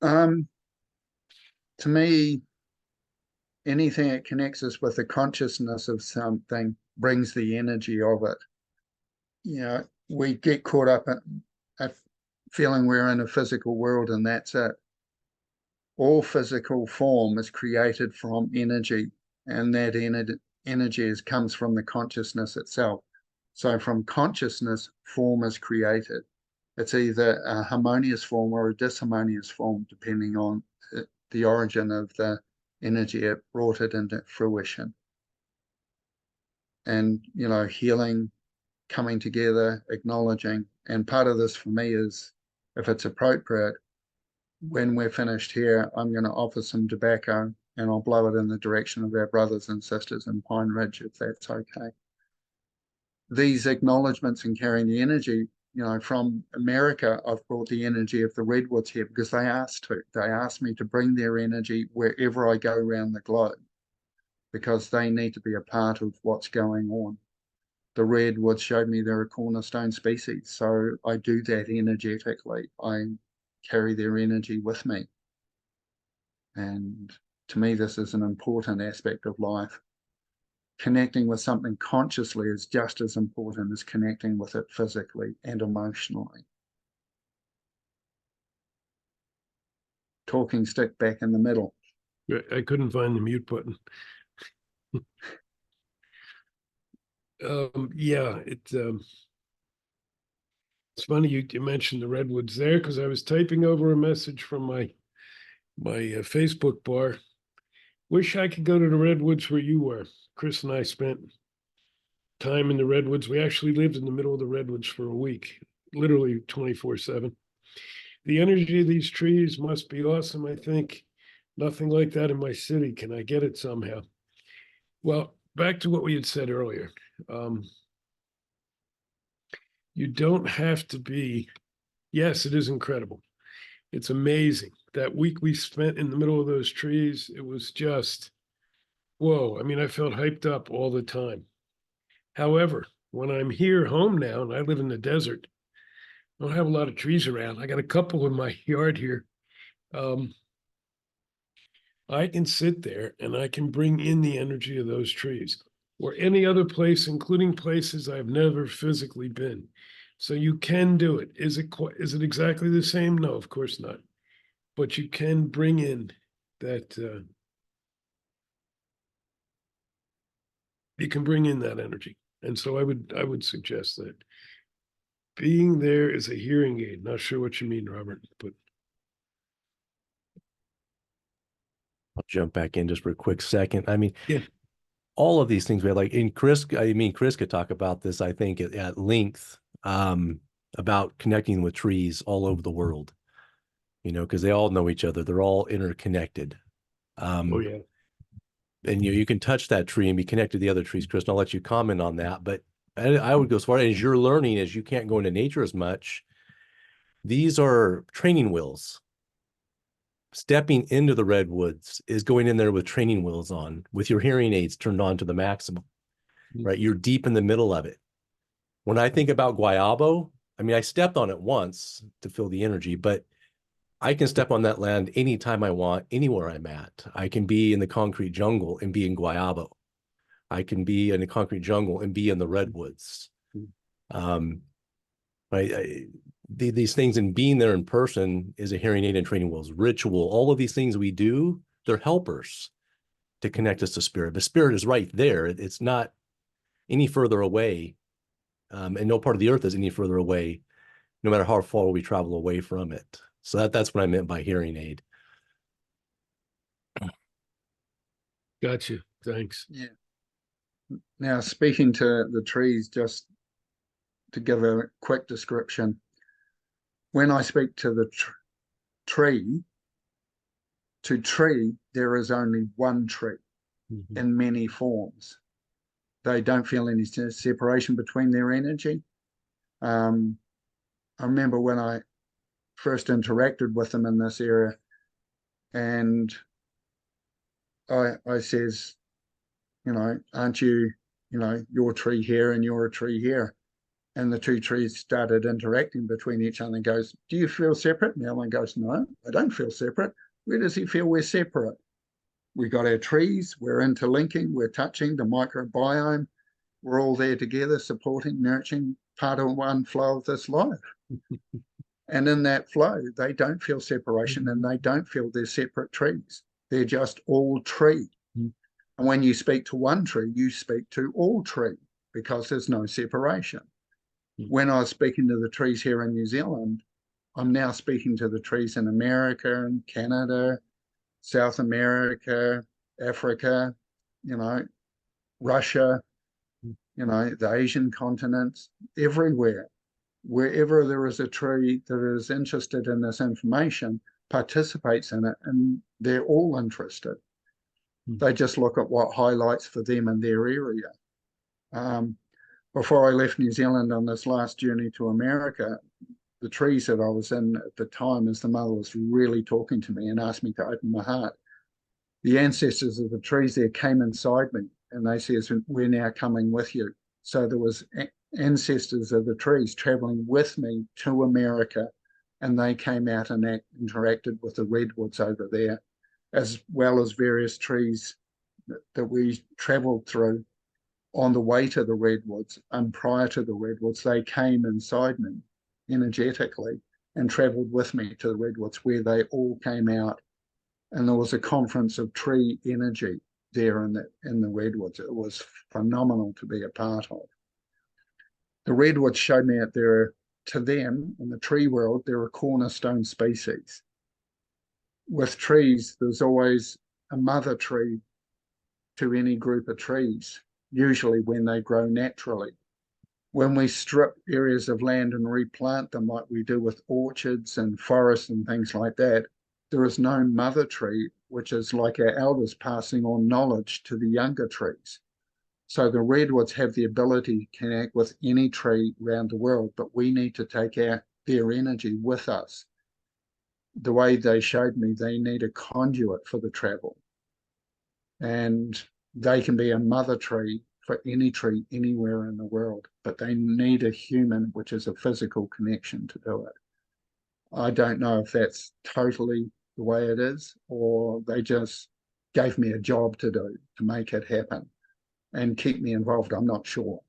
To me, anything that connects us with the consciousness of something brings the energy of it. You know, we get caught up in feeling we're in a physical world and that's it. All physical form is created from energy, and that energy comes from the consciousness itself. So from consciousness, form is created. It's either a harmonious form or a disharmonious form, depending on the origin of the energy it brought it into fruition. And, you know, healing, coming together, acknowledging. And part of this for me is, if it's appropriate, when we're finished here, I'm going to offer some tobacco and I'll blow it in the direction of our brothers and sisters in Pine Ridge, if that's okay. These acknowledgements and carrying the energy, you know, from America, I've brought the energy of the redwoods here because they asked to. They asked me to bring their energy wherever I go around the globe because they need to be a part of what's going on. The redwoods showed me they're a cornerstone species, so I do that energetically. I carry their energy with me. And to me, this is an important aspect of life. Connecting with something consciously is just as important as connecting with it physically and emotionally. Talking stick back in the middle. I couldn't find the mute button. Yeah, it's funny you mentioned the redwoods there because I was typing over a message from my Facebook bar. Wish I could go to the redwoods where you were. Chris and I spent time in the redwoods. We actually lived in the middle of the redwoods for a week, literally 24/7. The energy of these trees must be awesome. I think nothing like that in my city. Can I get it somehow? Well, back to what we had said earlier. You don't have to be, yes, it is incredible. It's amazing. That week we spent in the middle of those trees, it was just, whoa. I mean, I felt hyped up all the time. However, when I'm here home now and I live in the desert, I don't have a lot of trees around. I got a couple in my yard here. I can sit there and I can bring in the energy of those trees or any other place, including places I've never physically been. So you can do it. Is it exactly the same? No, of course not. But you can bring in that, you can bring in that energy. And so I would suggest that being there is a hearing aid. Not sure what you mean, Robert, but I'll jump back in just for a quick second. I mean, Yeah. all of these things we had, like in Chris, Chris could talk about this, I think, at length, about connecting with trees all over the world, because they all know each other. They're all interconnected. oh yeah. And you can touch that tree and be connected to the other trees. Chris, and I'll let you comment on that. But I would go as far as you're learning, as you can't go into nature as much. These are training wheels. Stepping into the redwoods is going in there with training wheels on, with your hearing aids turned on to the maximum, right? You're deep in the middle of it. When I think about Guayabo, I mean, I stepped on it once to feel the energy, but I can step on that land anytime I want, anywhere I'm at. I can be in the concrete jungle and be in Guayabo. I can be in the concrete jungle and be in the redwoods. These things, and being there in person is a hearing aid and training wheels, ritual. All of these things we do, they're helpers to connect us to spirit. The spirit is right there. It's not any further away. And no part of the earth is any further away, no matter how far we travel away from it. So that's what I meant by hearing aid. Gotcha. Thanks. Yeah. Now, speaking to the trees, just to give a quick description, when I speak to the tree, there is only one tree in many forms. They don't feel any separation between their energy. I remember when I first interacted with them in this area, and I says, aren't you, your tree here and you're a tree here? And the two trees started interacting between each other and goes, do you feel separate? And the other one goes, no, I don't feel separate. Where does he feel we're separate? We got our trees, we're interlinking, we're touching the microbiome. We're all there together, supporting, nurturing, part of one flow of this life. And in that flow, they don't feel separation and they don't feel they're separate trees. They're just all tree. And when you speak to one tree, you speak to all tree because there's no separation. When I was speaking to the trees here in New Zealand, I'm now speaking to the trees in America and Canada, South America, Africa, Russia, the Asian continents, everywhere. Wherever there is a tree that is interested in this information, participates in it, and they're all interested. They just look at what highlights for them in their area. Before I left New Zealand on this last journey to America, the trees that I was in at the time, as the mother was really talking to me and asked me to open my heart, the ancestors of the trees there came inside me and they says, we're now coming with you. So there was ancestors of the trees traveling with me to America, and they came out and interacted with the redwoods over there, as well as various trees that we traveled through on the way to the redwoods. And prior to the redwoods, they came inside me energetically and traveled with me to the redwoods, where they all came out. And there was a conference of tree energy there in the redwoods. It was phenomenal to be a part of. The redwoods showed me that to them, in the tree world, they're a cornerstone species. With trees, there's always a mother tree to any group of trees, usually when they grow naturally. When we strip areas of land and replant them like we do with orchards and forests and things like that, there is no mother tree, which is like our elders passing on knowledge to the younger trees. So the redwoods have the ability to connect with any tree around the world, but we need to take their energy with us. The way they showed me, they need a conduit for the travel. And they can be a mother tree for any tree anywhere in the world, but they need a human, which is a physical connection, to do it. I don't know if that's totally the way it is, or they just gave me a job to do to make it happen and keep me involved. I'm not sure,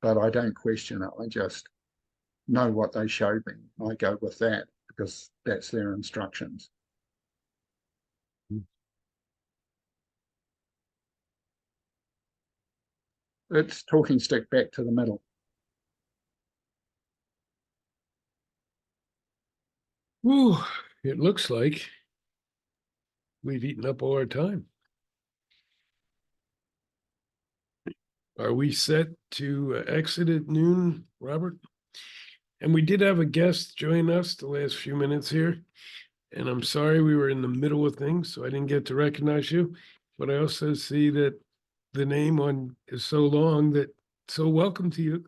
but I don't question it. I just know what they showed me. I go with that because that's their instructions. its talking stick back to the middle. Whew, it looks like we've eaten up all our time. Are we set to exit at noon, Robert? And we did have a guest join us the last few minutes here. And I'm sorry we were in the middle of things, so I didn't get to recognize you. But I also see that the name on is so long that, so welcome to you.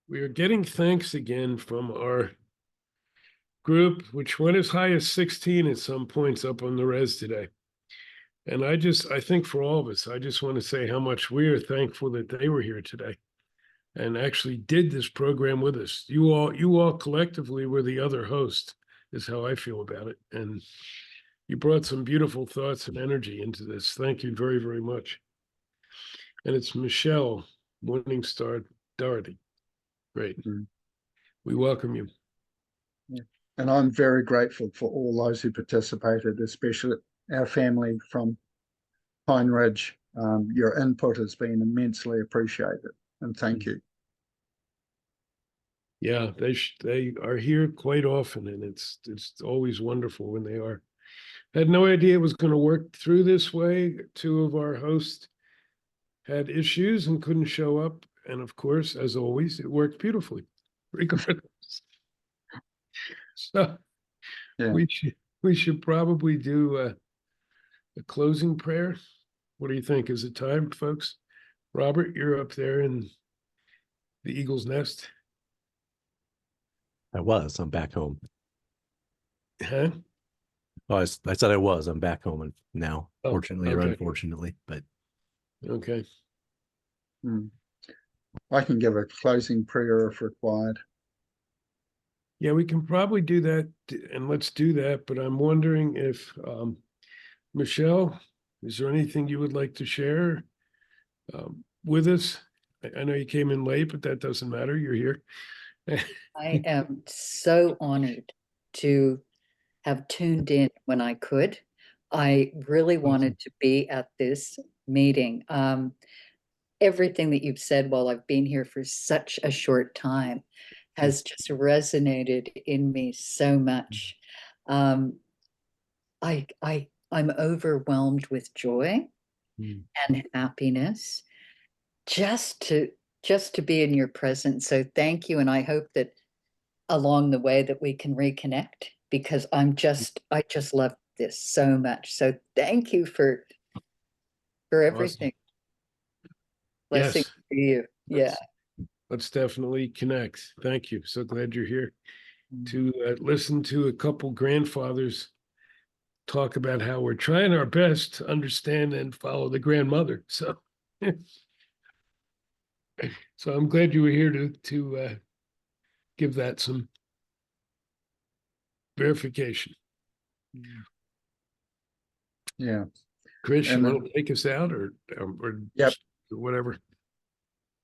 We are getting thanks again from our group, which went as high as 16 at some points up on the res today. And I think for all of us, I just want to say how much we are thankful that they were here today and actually did this program with us. You all collectively were the other host, is how I feel about it. And you brought some beautiful thoughts and energy into this. Thank you very, very much. And it's Michelle Morningstar Doherty. Great. Mm. We welcome you. And I'm very grateful for all those who participated, especially our family from Pine Ridge. Your input has been immensely appreciated, and thank you. Yeah, they are here quite often, and it's always wonderful when they are. I had no idea it was going to work through this way. Two of our hosts had issues and couldn't show up, and of course, as always, it worked beautifully, regardless. So Yeah. we should probably do a closing prayer. What do you think? Is it time, folks? Robert, you're up there in the Eagle's Nest. I'm back home. Huh? Oh, I said I was. I'm back home now, Oh, fortunately or okay. unfortunately. But Okay. I can give a closing prayer if required. Yeah, we can probably do that, and let's do that. But I'm wondering if, Michelle, is there anything you would like to share with us? I know you came in late, but that doesn't matter. You're here. I am so honored to have tuned in when I could. I really wanted to be at this meeting. Everything that you've said while I've been here for such a short time has just resonated in me so much. I'm overwhelmed with joy and happiness just to be in your presence. So thank you. And I hope that along the way that we can reconnect, because I just love this so much. So thank you for everything. Blessing Yes. to you. Yeah. Let's definitely connect. Thank you. So glad you're here to listen to a couple grandfathers talk about how we're trying our best to understand and follow the grandmother. So, so I'm glad you were here to give that some verification. Yeah. Chris, you And want to take us out or Yep. whatever?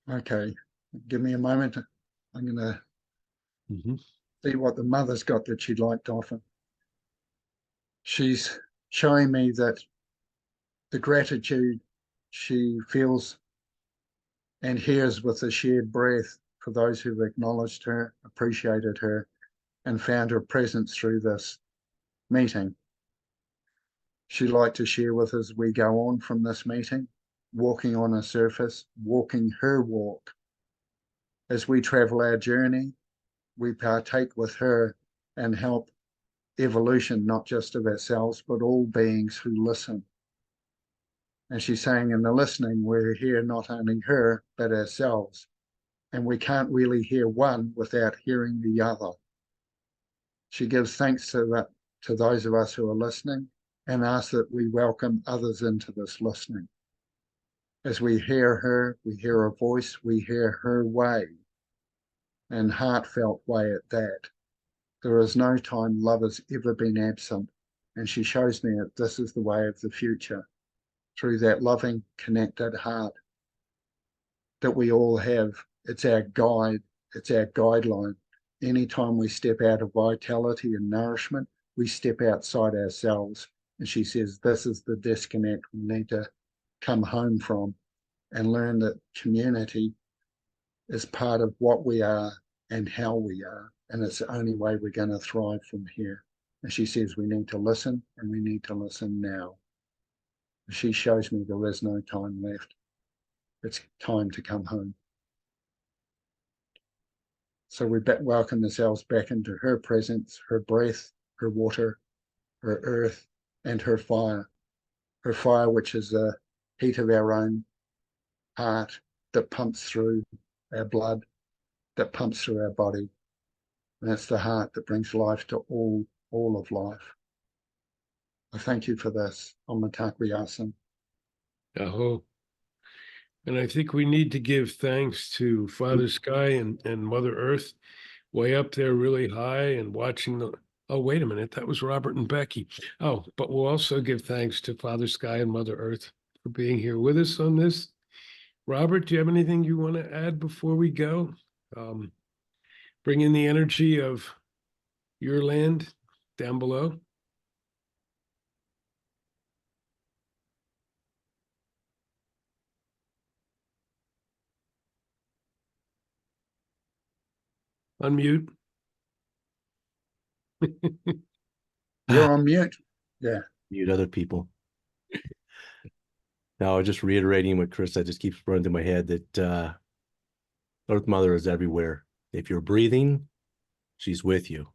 Okay. Give me a moment. I'm going to see what the mother's got that she'd like to offer. She's showing me that the gratitude she feels and hears with a shared breath for those who've acknowledged her, appreciated her, and found her presence through this meeting. She'd like to share with us as we go on from this meeting, walking on a surface, walking her walk. As we travel our journey, we partake with her and help evolution, not just of ourselves, but all beings who listen. And she's saying in the listening, we're here not only her, but ourselves. And we can't really hear one without hearing the other. She gives thanks to those of us who are listening and asks that we welcome others into this listening. As we hear her, we hear her voice, we hear her way, and heartfelt way at that. There is no time love has ever been absent, and she shows me that this is the way of the future, through that loving, connected heart that we all have. It's our guide, it's our guideline anytime we step out of vitality and nourishment, we step outside ourselves. And she says, this is the disconnect we need to come home from and learn that community is part of what we are and how we are. And it's the only way we're going to thrive from here. And she says, we need to listen, and we need to listen now. She shows me there is no time left. It's time to come home. So we welcome ourselves back into her presence, her breath, her water, her earth, and her fire. Her fire, which is the heat of our own heart that pumps through our blood, that pumps through our body. And that's the heart that brings life to all of life. I thank you for this. Om Matakwi Asan. Aho. And I think we need to give thanks to Father Sky and Mother Earth, way up there really high and watching the, oh, wait a minute, that was Robert and Becky. Oh, but we'll also give thanks to Father Sky and Mother Earth for being here with us on this. Robert, do you have anything you want to add before we go? Bring in the energy of your land down below. Unmute. You're on mute. Yeah. Mute other people. Now, just reiterating what Chris said, just keeps running through my head that Earth Mother is everywhere. If you're breathing, she's with you.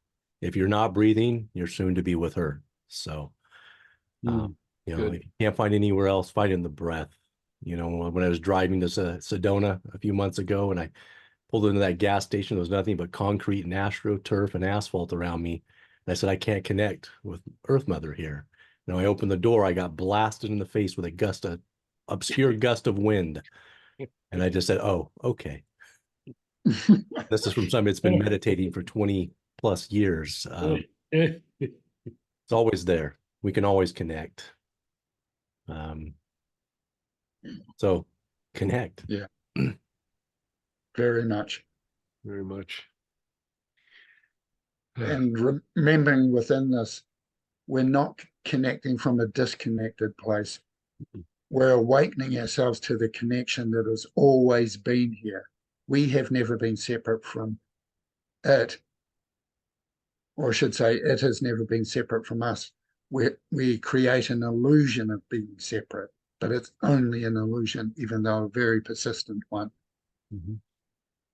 If you're not breathing, you're soon to be with her. So, you know, good. if you can't find anywhere else, find in the breath. You know, when I was driving to Sedona a few months ago and I pulled into that gas station, there was nothing but concrete and astroturf and asphalt around me. And I said, I can't connect with Earth Mother here. Now I opened the door, I got blasted in the face with a obscure gust of wind. And I just said, oh, okay. This is from somebody that's been meditating for 20 plus years. It's always there. We can always connect. So connect. Yeah. Very much. Very much. And remembering within this, we're not connecting from a disconnected place. We're awakening ourselves to the connection that has always been here. We have never been separate from it, or I should say, it has never been separate from us. We create an illusion of being separate, but it's only an illusion, even though a very persistent one. Mm-hmm.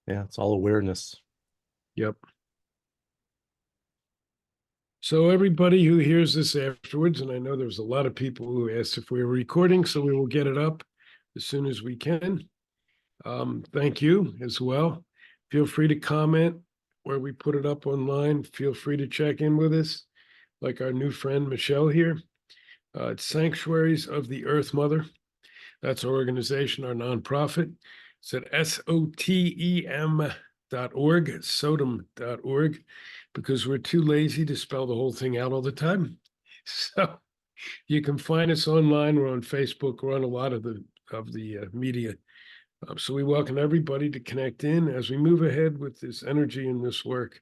Yeah, it's all awareness. Yep. So everybody who hears this afterwards, and I know there's a lot of people who asked if we were recording, so we will get it up as soon as we can. Thank you as well. Feel free to comment where we put it up online. Feel free to check in with us, like our new friend Michelle here. It's Sanctuaries of the Earth Mother. That's our organization, our nonprofit. It's at SOTEM.org, SOTEM.org, because we're too lazy to spell the whole thing out all the time. So you can find us online. We're on Facebook. We're on a lot of the media. So we welcome everybody to connect in as we move ahead with this energy and this work.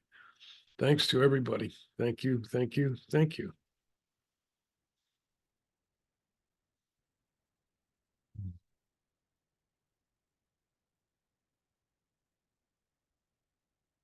Thanks to everybody. Thank you, thank you, thank you.